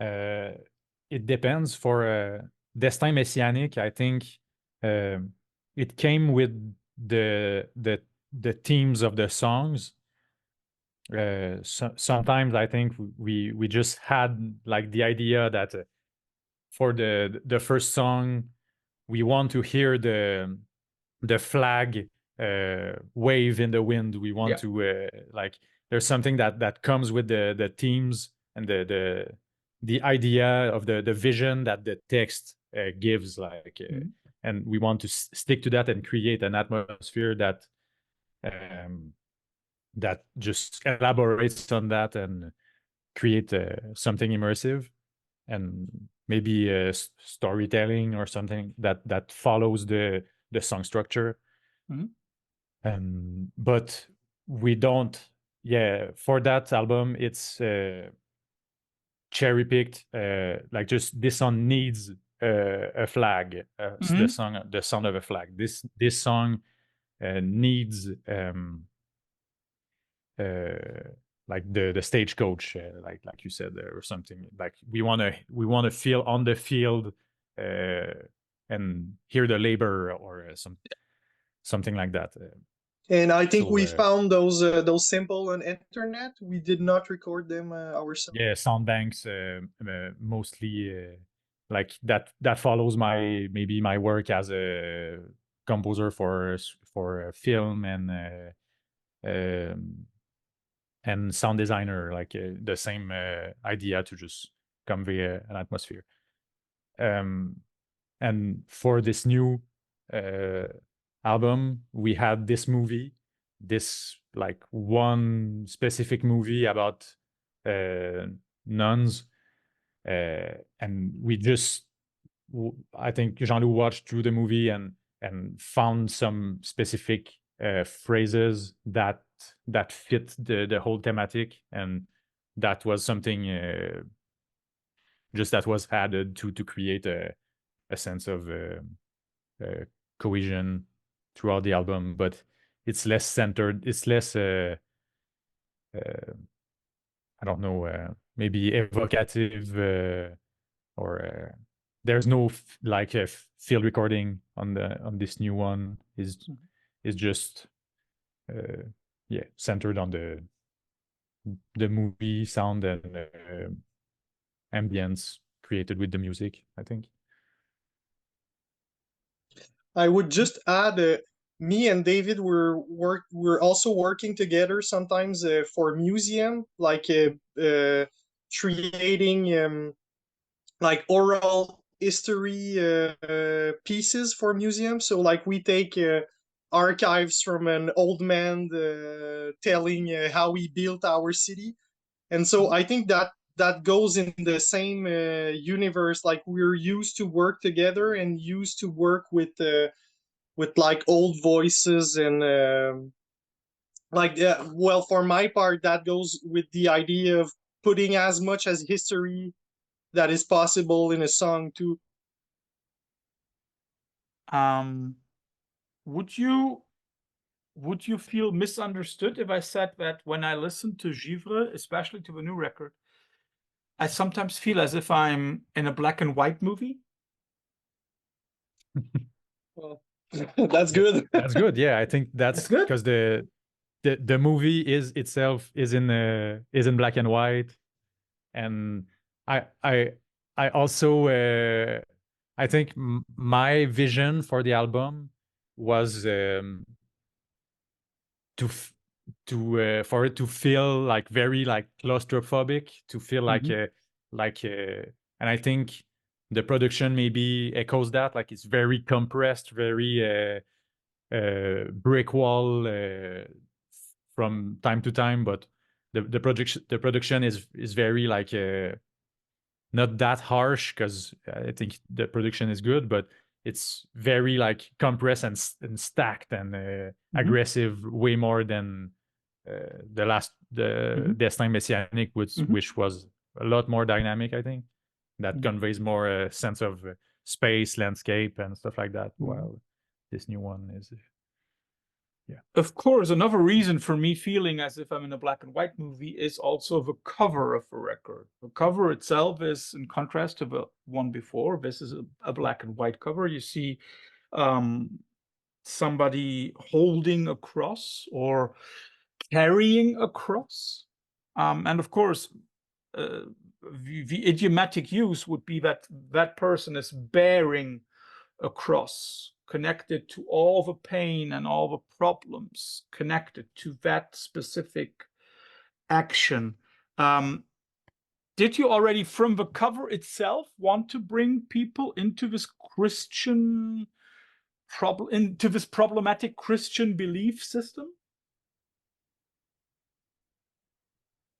It depends. For Destin Messianique, I think it came with the themes of the songs, sometimes I think we just had like the idea that for the first song we want to hear the flag wave in the wind. We want to like there's something that comes with the themes and the idea of the vision that the text gives, like and we want to stick to that and create an atmosphere that that just elaborates on that and create something immersive, and maybe storytelling or something that follows the song structure. But we don't, for that album it's cherry picked, like just this song needs a flag, the sound of a flag. This song needs like the stagecoach, like you said, or something. Like we want to feel on the field and hear the labor or something like that. And I think we found those simple on internet. We did not record them ourselves. Yeah, sound banks, mostly like that follows maybe my work as a composer for film and sound designer, like the same idea to just convey an atmosphere. And for this new album, we had this movie, this like one specific movie about nuns, and we just, I think Jean-Loup watched through the movie and found some specific phrases that fit the whole thematic, and that was something just that was added to create a sense of cohesion throughout the album. But it's less centered, it's less I don't know, maybe evocative, or there's no like a field recording on this new one. Is just centered on the movie sound and ambience created with the music, I think. I would just add, me and David we're also working together sometimes for museum, like creating like oral history pieces for museums. So like we take archives from an old man telling how he built our city, and so I think that goes in the same universe. Like we're used to work together and used to work with like old voices and like well, for my part, that goes with the idea of putting as much as history that is possible in a song too. Would you feel misunderstood if I said that when I listen to Givre, especially to the new record, I sometimes feel as if I'm in a black and white movie? Well, that's good. That's good. Yeah, I think that's good because the movie itself is in black and white, and I also I think my vision for the album was for it to feel like very like claustrophobic, to feel like and I think the production maybe echoes that, like it's very compressed, very brick wall from time to time, but the production is very like not that harsh, because I think the production is good, but it's very like compressed and stacked and aggressive, way more than the Destin Messianic, which was a lot more dynamic. I think that conveys more a sense of space, landscape, and stuff like that, while this new one is Of course, another reason for me feeling as if I'm in a black and white movie is also the cover of the record. The cover itself is in contrast to the one before. This is a black and white cover. You see somebody holding a cross, or carrying a cross. And of course, the idiomatic use would be that that person is bearing a cross connected to all the pain and all the problems connected to that specific action. Did you already, from the cover itself, want to bring people into this Christian into this problematic Christian belief system?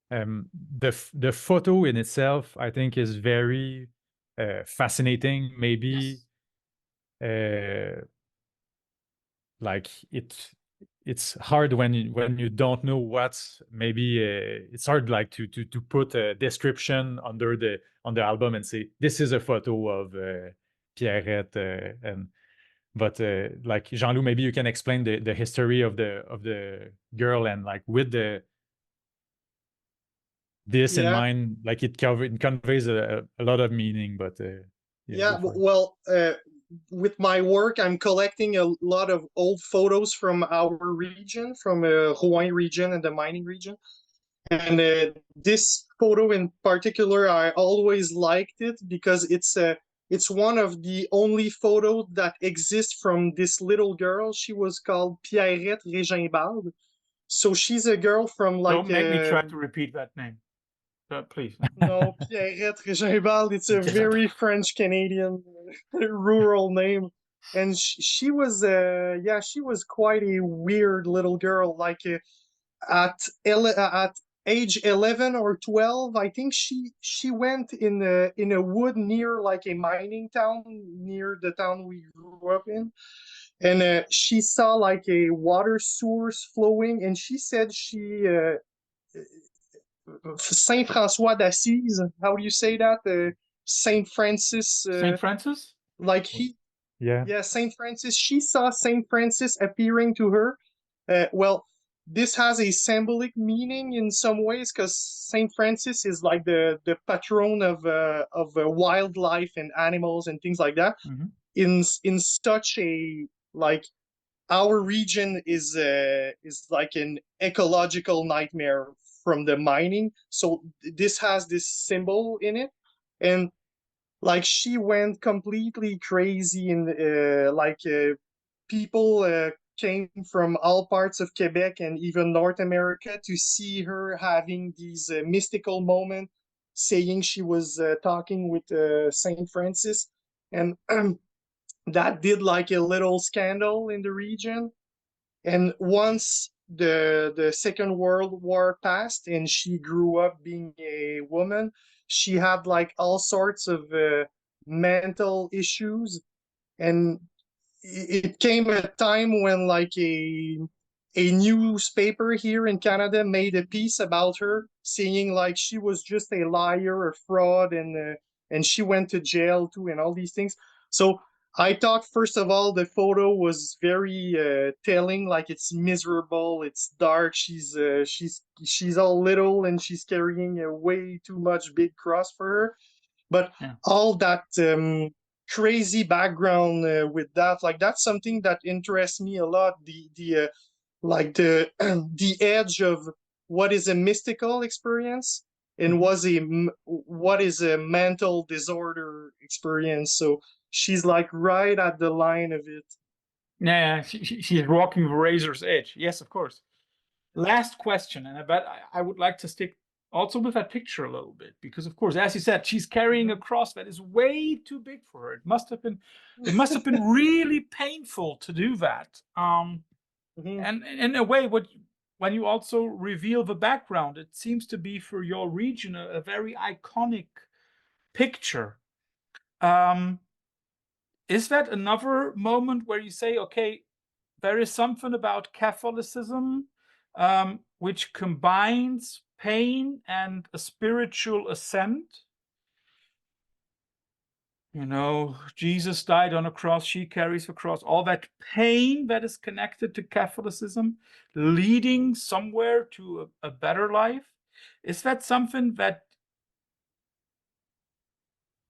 The photo in itself, I think, is very fascinating. Maybe like it's hard when you don't know what's maybe it's hard like to put a description under on the album and say this is a photo of Pierrette but like Jean-Loup, maybe you can explain the history of the girl, and like with this in mind, like it conveys a lot of meaning. But well, with my work, I'm collecting a lot of old photos from our region, from Rouyn region and the mining region. And this photo in particular, I always liked it because it's one of the only photos that exists from this little girl. She was called Pierrette Eisenwald. So she's a girl from like... Don't make me try to repeat that name. Please. No, Pierrette Eisenwald. It's a very French-Canadian rural name. And she was quite a weird little girl. Like at age 11 or 12, I think she went in a wood near like a mining town, near the town we grew up in. And she saw like a water source flowing, and she said she... Saint François d'Assise, how do you say that? Saint Francis. Saint Francis? Like Saint Francis. She saw Saint Francis appearing to her. Well, this has a symbolic meaning in some ways, because Saint Francis is like the patron of wildlife and animals and things like that. Mm-hmm. In such a like, our region is like an ecological nightmare from the mining, so this has this symbol in it. And like, she went completely crazy, and people came from all parts of Quebec and even North America to see her having these mystical moments, saying she was talking with Saint Francis. And that did like a little scandal in the region. And once the Second World War passed and she grew up being a woman, she had like all sorts of mental issues. And it came a time when like a newspaper here in Canada made a piece about her, saying like she was just a liar, a fraud, and she went to jail too, and all these things. So I thought, first of all, the photo was very telling. Like, it's miserable, it's dark. She's all little, and she's carrying a way too much big cross for her. But all that crazy background with that, like, that's something that interests me a lot. The the edge of what is a mystical experience and what is a mental disorder experience. So she's like right at the line of it. Yeah, she's walking the razor's edge. Yes, of course. Last question, and I bet I would like to stick also with that picture a little bit, because of course, as you said, she's carrying a cross that is way too big for her. It must have been really painful to do that. And in a way, when you also reveal the background, it seems to be for your region a very iconic picture. Is that another moment where you say, okay, there is something about Catholicism which combines pain and a spiritual ascent? You know, Jesus died on a cross, she carries the cross, all that pain that is connected to Catholicism, leading somewhere to a better life. Is that something that,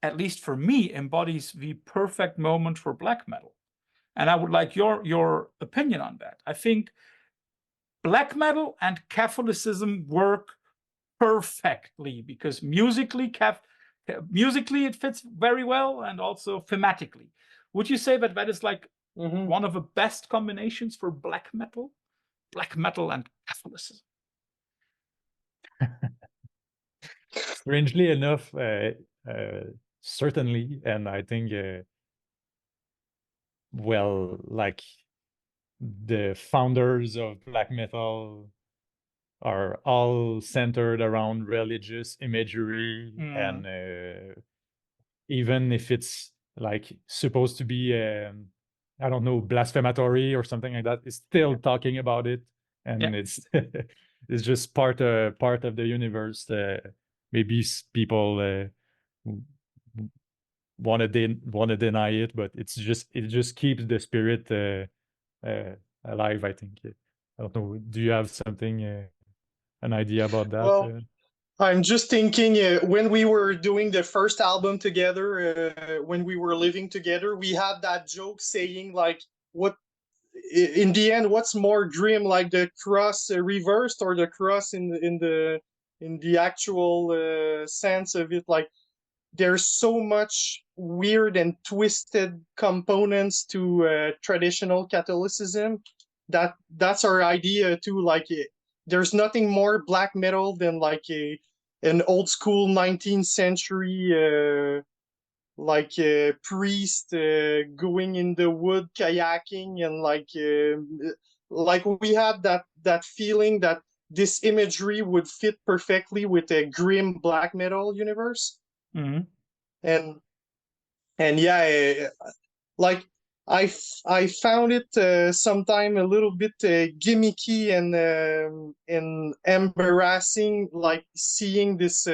at least for me, embodies the perfect moment for black metal? And I would like your opinion on that. I think black metal and Catholicism work perfectly because musically it fits very well, and also thematically. Would you say that that is like one of the best combinations for black metal and Catholicism? Strangely enough, certainly, and I think, well, like the founders of black metal are all centered around religious imagery, and even if it's like supposed to be, I don't know, blasphematory or something like that, it's still talking about it, and it's it's just part of the universe. Maybe people want to deny it, but it just keeps the spirit alive, I think. I don't know. Do you have something, an idea about that? Well, I'm just thinking when we were doing the first album together, when we were living together, we had that joke saying like, what in the end, what's more grim, like the cross reversed or the cross in the actual sense of it? Like, there's so much weird and twisted components to traditional Catholicism that's our idea too. Like, there's nothing more black metal than like an old school 19th century priest going in the wood kayaking, and like we had that feeling that this imagery would fit perfectly with a grim black metal universe. Mm-hmm. And yeah, like I found it sometime a little bit gimmicky and embarrassing, like seeing this.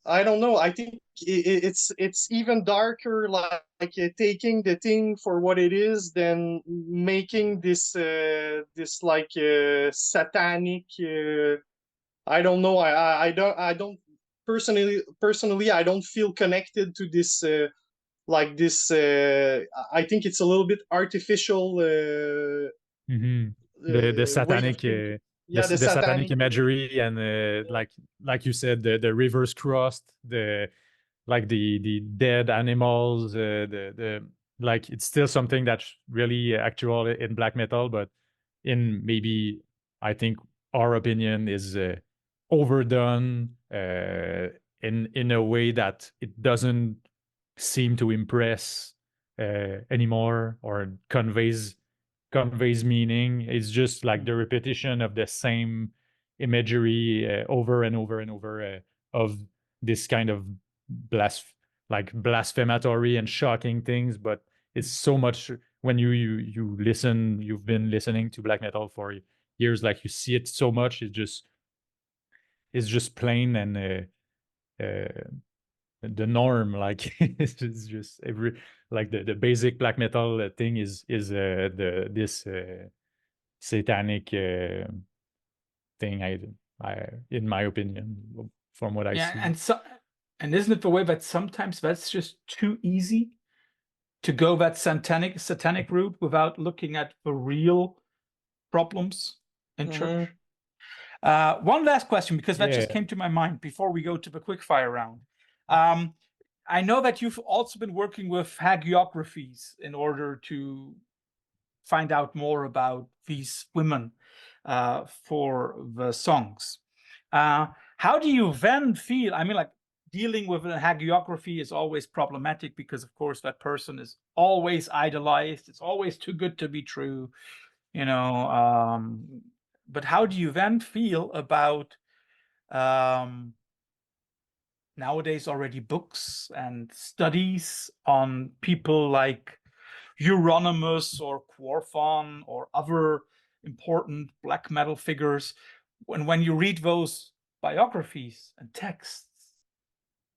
I don't know. I think it's even darker, like taking the thing for what it is, than making this satanic. I don't know. I don't personally. I don't feel connected to this. I think it's a little bit artificial. The satanic, the the satanic satanic imagery, and like you said, the reverse cross, the dead animals, the like, it's still something that's really actual in black metal, but in, maybe, I think our opinion is overdone in a way that it doesn't seem to impress anymore, or conveys meaning. It's just like the repetition of the same imagery over and over and over, of this kind of blasphematory and shocking things. But it's so much, when you listen, you've been listening to black metal for years, like you see it so much, it's just plain, and the norm, like it's just every, like the basic black metal thing is this satanic thing, I in my opinion, from what I see. And isn't it the way that sometimes that's just too easy to go that satanic route without looking at the real problems in church? One last question, because that just came to my mind before we go to the quickfire round. I know that you've also been working with hagiographies in order to find out more about these women for the songs. How do you then feel? I mean, like, dealing with a hagiography is always problematic because, of course, that person is always idolized. It's always too good to be true, you know. But how do you then feel about nowadays already books and studies on people like Euronymous or Quorthon or other important black metal figures? When you read those biographies and texts,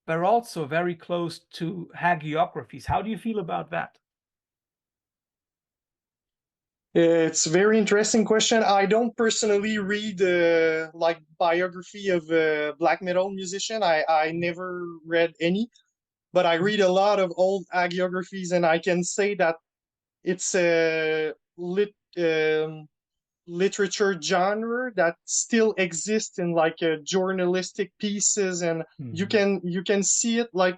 they're also very close to hagiographies. How do you feel about that? It's a very interesting question. I don't personally read like biography of a black metal musician. I never read any, but I read a lot of old hagiographies, and I can say that it's literature genre that still exists in like journalistic pieces, and you can see it. Like,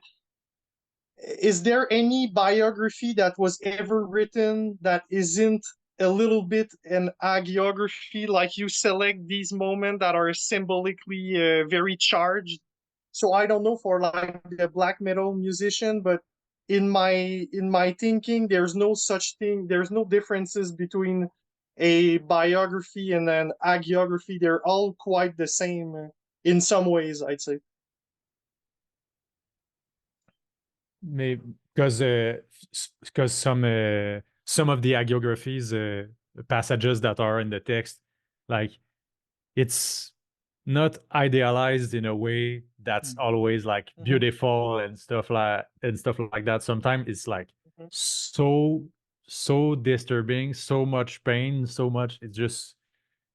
is there any biography that was ever written that isn't a little bit an hagiography? Like, you select these moments that are symbolically very charged. So I don't know for like a black metal musician, but in my thinking, there's no such thing. There's no differences between a biography and an hagiography. They're all quite the same in some ways, I'd say. Maybe because some of the hagiographies passages that are in the text, like, it's not idealized in a way that's always like beautiful and stuff like that. Sometimes it's like so disturbing, so much pain, so much. It's just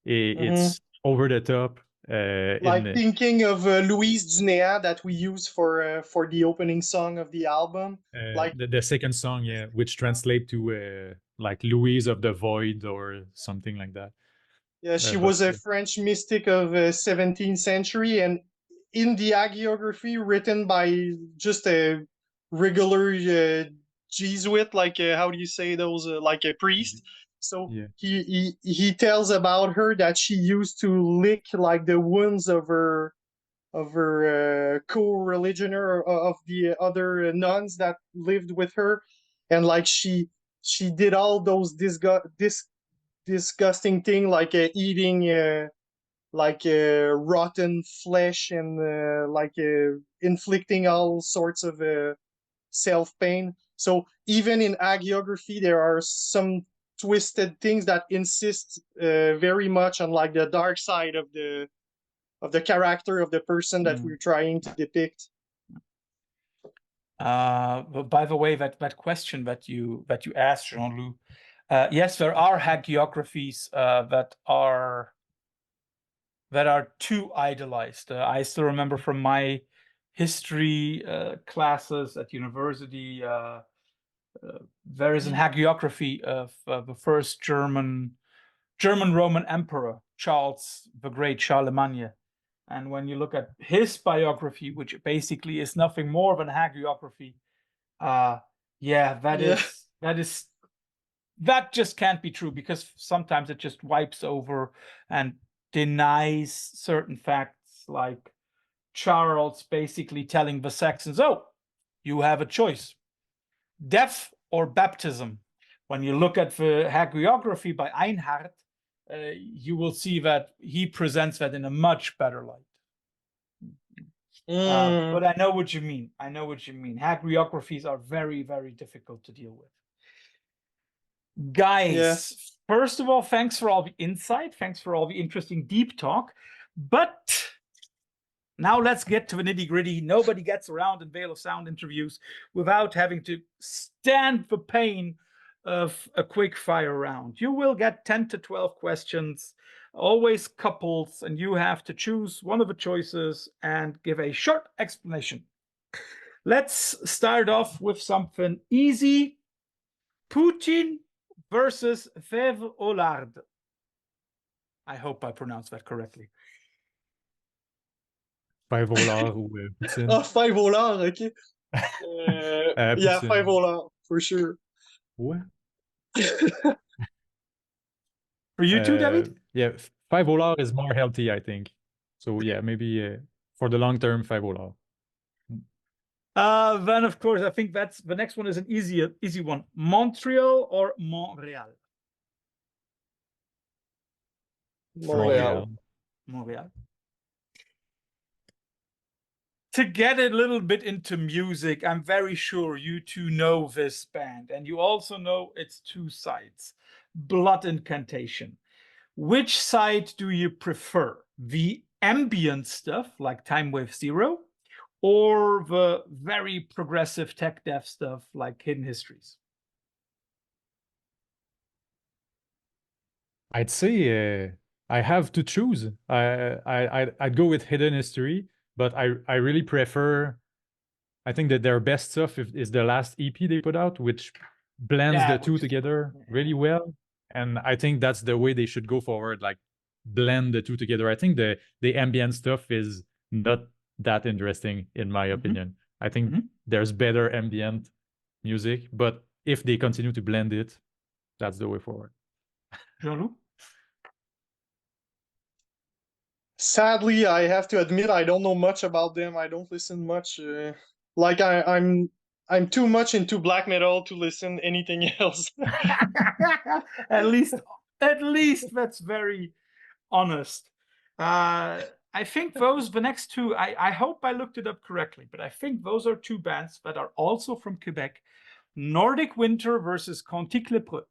it's over the top. Like thinking of Louise Dunéa that we use for the opening song of the album. Like the second song, yeah, which translate to like Louise of the Void or something like that. Yeah, she was a French mystic of 17th century, and in the hagiography written by just a regular Jesuit, like how do you say those, like a priest. So he tells about her that she used to lick like the wounds of her co-religioner, of the other nuns that lived with her, and like she did all those disgusting thing, like eating rotten flesh, and like inflicting all sorts of self-pain. So even in hagiography, there are some twisted things that insist very much on like the dark side of the character of the person that we're trying to depict. But by the way, that question that you asked, Jean-Loup, yes, there are hagiographies that are too idolized. I still remember from my history classes at university, there is an hagiography of the first German Roman Emperor, Charles the Great, Charlemagne. And when you look at his biography, which basically is nothing more than a hagiography, that just can't be true, because sometimes it just wipes over and denies certain facts, like Charles basically telling the Saxons, "Oh, you have a choice, death or baptism." When you look at the hagiography by Einhard, you will see that he presents that in a much better light. But I know what you mean. Hagiographies are very, very difficult to deal with. Guys, first of all, thanks for all the insight. Thanks for all the interesting deep talk. But now let's get to the nitty-gritty. Nobody gets around in Veil of Sound interviews without having to stand the pain of a quick fire round. You will get 10 to 12 questions, always couples, and you have to choose one of the choices and give a short explanation. Let's start off with something easy. Putin versus Fève Hollard. I hope I pronounced that correctly. Fève Hollard ou Putin. Oh, Fève Hollard, okay. Yeah, Fève Hollard, for sure. What? For you too, David? Yeah, Fève Hollard is more healthy, I think. So yeah, maybe for the long term, Fève Hollard. Then of course, I think that's the next one is an easy one. Montreal or Montreal? Montreal. To get a little bit into music, I'm very sure you two know this band, and you also know its two sides, Blood Incantation. Which side do you prefer? The ambient stuff like Time Wave Zero, or the very progressive tech death stuff like Hidden Histories? I'd say I have to choose. I'd go with Hidden History, but I really prefer. I think that their best stuff is the last EP they put out, which blends the two together really well. and I think that's the way they should go forward. Like blend the two together. I think the ambient stuff is not that interesting in my opinion. I think there's better ambient music, but if they continue to blend it, that's the way forward. Jean-Loup? Sadly, I have to admit I don't know much about them. I don't listen much. Like I'm too much into black metal to listen anything else. At least that's very honest. I think the next two, I hope I looked it up correctly, but I think those are two bands that are also from Quebec. Nordicwinter versus Cloitre.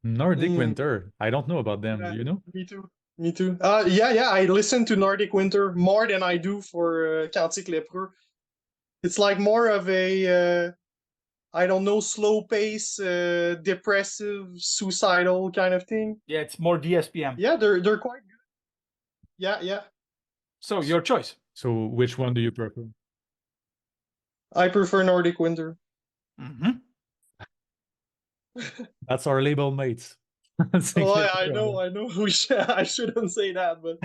Nordicwinter. I don't know about them. Yeah, Do you know? Me too. Me too. Yeah. I listen to Nordicwinter more than I do for Cloitre. It's like more of a I don't know, slow pace, depressive, suicidal kind of thing. Yeah, it's more DSPM. Yeah, they're quite good. Yeah. So your choice. So which one do you prefer? I prefer Nordicwinter. That's our label mates. Oh, I know. I shouldn't say that, but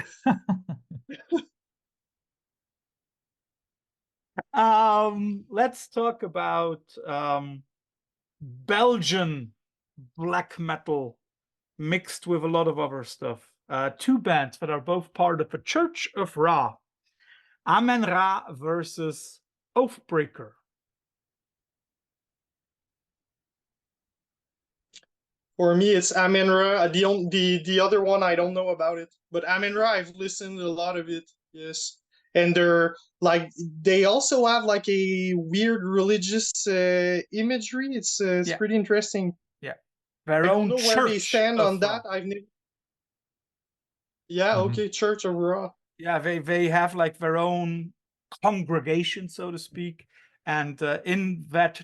let's talk about Belgian black metal mixed with a lot of other stuff. Two bands that are both part of the Church of Ra. Amen Ra versus Oathbreaker. for me it's Amen Ra. The other one I don't know about it, but Amen Ra I've listened to a lot of it. Yes, and they're like they also have like a weird religious imagery. It's Yeah. pretty interesting. Yeah, I their don't own know where they Church stand of on that. Ra. Yeah, okay, Church of Ra. Yeah, they have like their own congregation, so to speak, and in that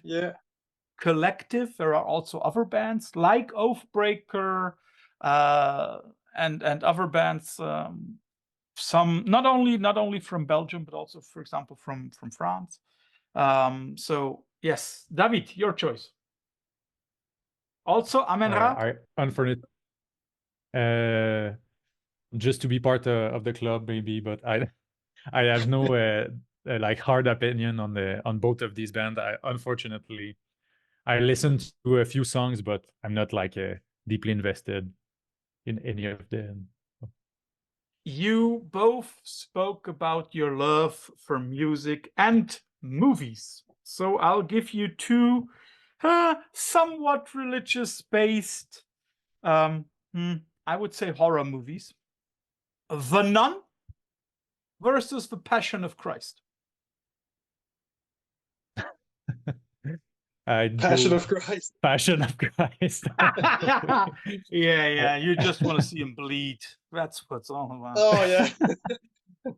collective there are also other bands like Oathbreaker and other bands. Some not only from Belgium, but also, for example, from France. So yes, David, your choice. Also, Amen Ra. Unfortunately, just to be part of the club, maybe, but I have no like hard opinion on both of these bands. Unfortunately, I listened to a few songs, but I'm not like deeply invested in any of them. You both spoke about your love for music and movies. So I'll give you two somewhat religious-based, I would say horror movies. The Nun versus The Passion of Christ. Passion of Christ. Passion of Christ. Yeah, you just want to see him bleed. That's what's all about. Oh yeah.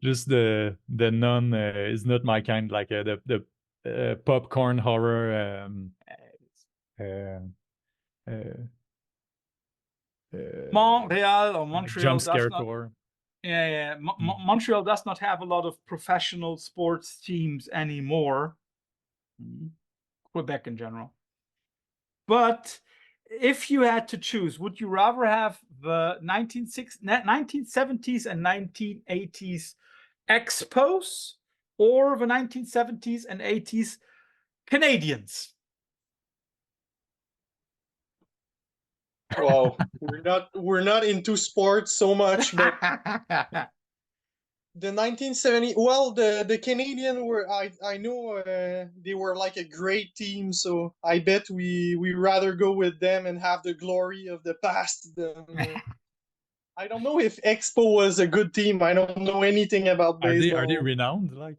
Just the Nun is not my kind. Like the popcorn horror. Montreal or Montreal jump scare does not, core. Yeah. Montreal does not have a lot of professional sports teams anymore. Quebec in general. But if you had to choose, would you rather have the 1970s and 1980s Expos or the 1970s and 80s Canadians? Wow, we're not into sports so much, but the 1970, well, the Canadian were I know they were like a great team, so I bet we rather go with them and have the glory of the past than I don't know if Expo was a good team. I don't know anything about baseball. Are they renowned? Like,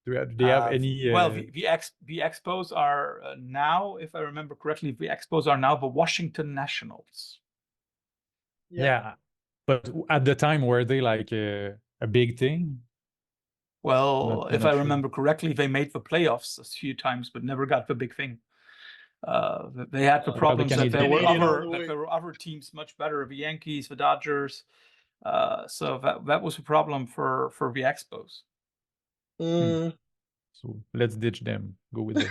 do they have any? Well, the Expos are now, if I remember correctly, the Expos are now the Washington Nationals. Yeah, but at the time, were they like a big thing? Well, if I remember correctly, they made the playoffs a few times, but never got the big thing. They had the problems that there were other teams much better, the Yankees, the Dodgers. So that was a problem for the Expos. So let's ditch them. Go with them.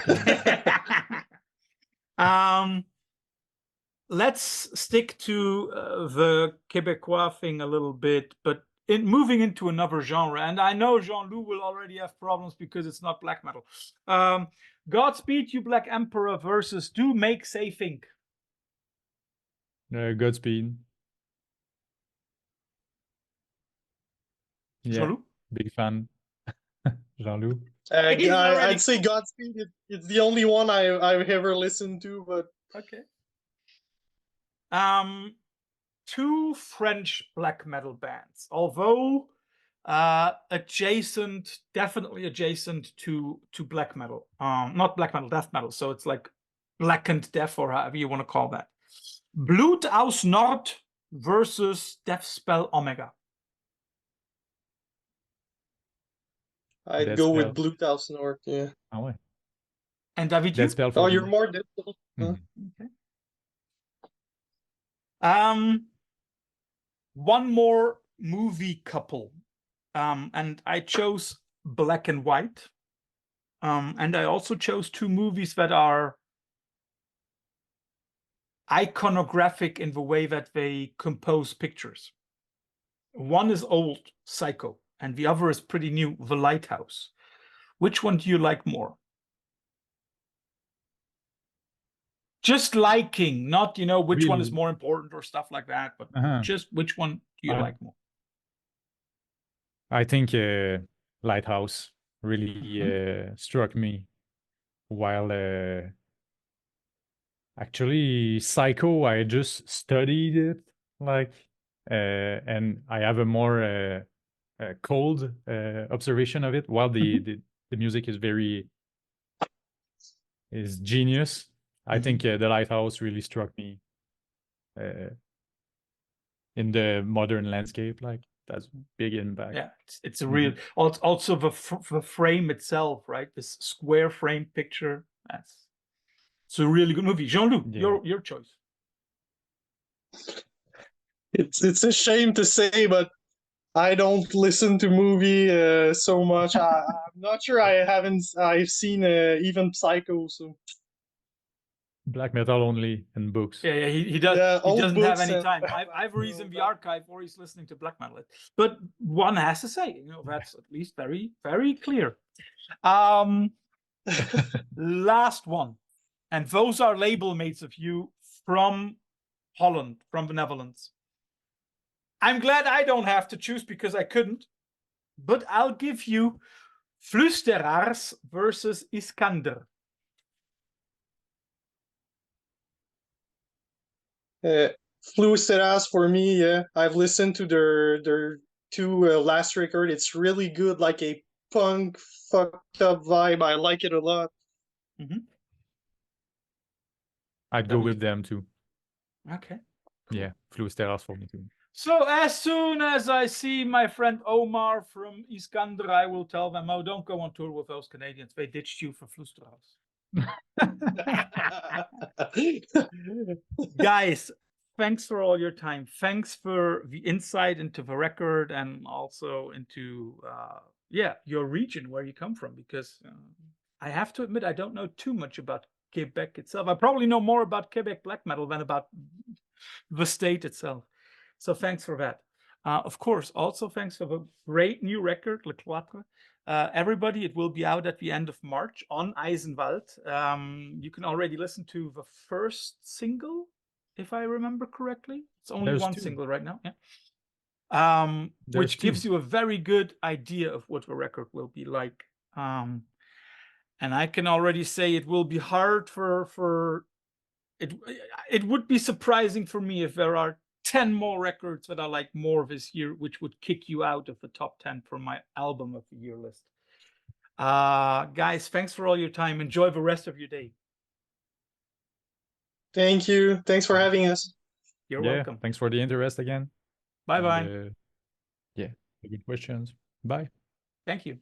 Let's stick to the Quebecois thing a little bit, but moving into another genre. And I know Jean-Loup will already have problems because it's not black metal. Godspeed You Black Emperor versus Do Make Say Think. Godspeed. Yeah, Jean-Loup? big fan. Jean-Loup. I'd say Godspeed. It's the only one I've ever listened to, but okay. Two French black metal bands, although definitely adjacent to black metal. Not black metal, death metal. So it's like blackened death, or however you want to call that. Bloed aus Nord versus Deathspell Omega. I'd go with Bloed aus Nord. Yeah. Ah ouais. And David, Deathspell. Oh, you're more Deathspell. Huh? Okay. One more movie couple, and I chose Black and White, and I also chose two movies that are iconographic in the way that they compose pictures. One is old, Psycho, and the other is pretty new, The Lighthouse. Which one do you like more? Just liking, not, which one is more important or stuff like that, but just which one do you like more? I think Lighthouse really struck me, while actually Psycho, I just studied it, and I have a more cold observation of it, while the music is genius. I think The Lighthouse really struck me in the modern landscape. That's big impact. Yeah, it's a real. Also the frame itself, right? This square frame picture. It's a really good movie. Jean-Loup, your choice. It's a shame to say, but I don't listen to movie so much. I'm not sure I've seen even Psycho. So black metal only in books. Yeah, he does. Yeah, he doesn't have any time. I've reason the archive, or he's listening to black metal. But one has to say, that's at least very, very clear. Last one, and those are label mates of you from Holland, from the Netherlands. I'm glad I don't have to choose because I couldn't, but I'll give you Flüsteraars versus Iskander. Flüsteraars for me. Yeah, I've listened to their two last record. It's really good, like a punk fucked up vibe. I like it a lot. I'd go with them too. Okay. Cool. Yeah, Flüsteraars for me too. So as soon as I see my friend Omar from Iskander, I will tell them, oh, don't go on tour with those Canadians. They ditched you for Flüsteraars. Guys, thanks for all your time. Thanks for the insight into the record and also into, your region, where you come from, because I have to admit, I don't know too much about Quebec itself. I probably know more about Quebec black metal than about the state itself. So thanks for that. Of course, also thanks for the great new record, Le Cloitre. Everybody, it will be out at the end of March on Eisenwald. You can already listen to the first single, if I remember correctly. It's only one single right now. Yeah. Which gives you a very good idea of what the record will be like. And I can already say it will be hard for it would be surprising for me if there are 10 more records that I like more this year, which would kick you out of the top 10 for my album of the year list. Guys, thanks for all your time. Enjoy the rest of your day. Thank you. Thanks for having us. You're welcome. Thanks for the interest again. Bye-bye. Good questions. Bye. Thank you.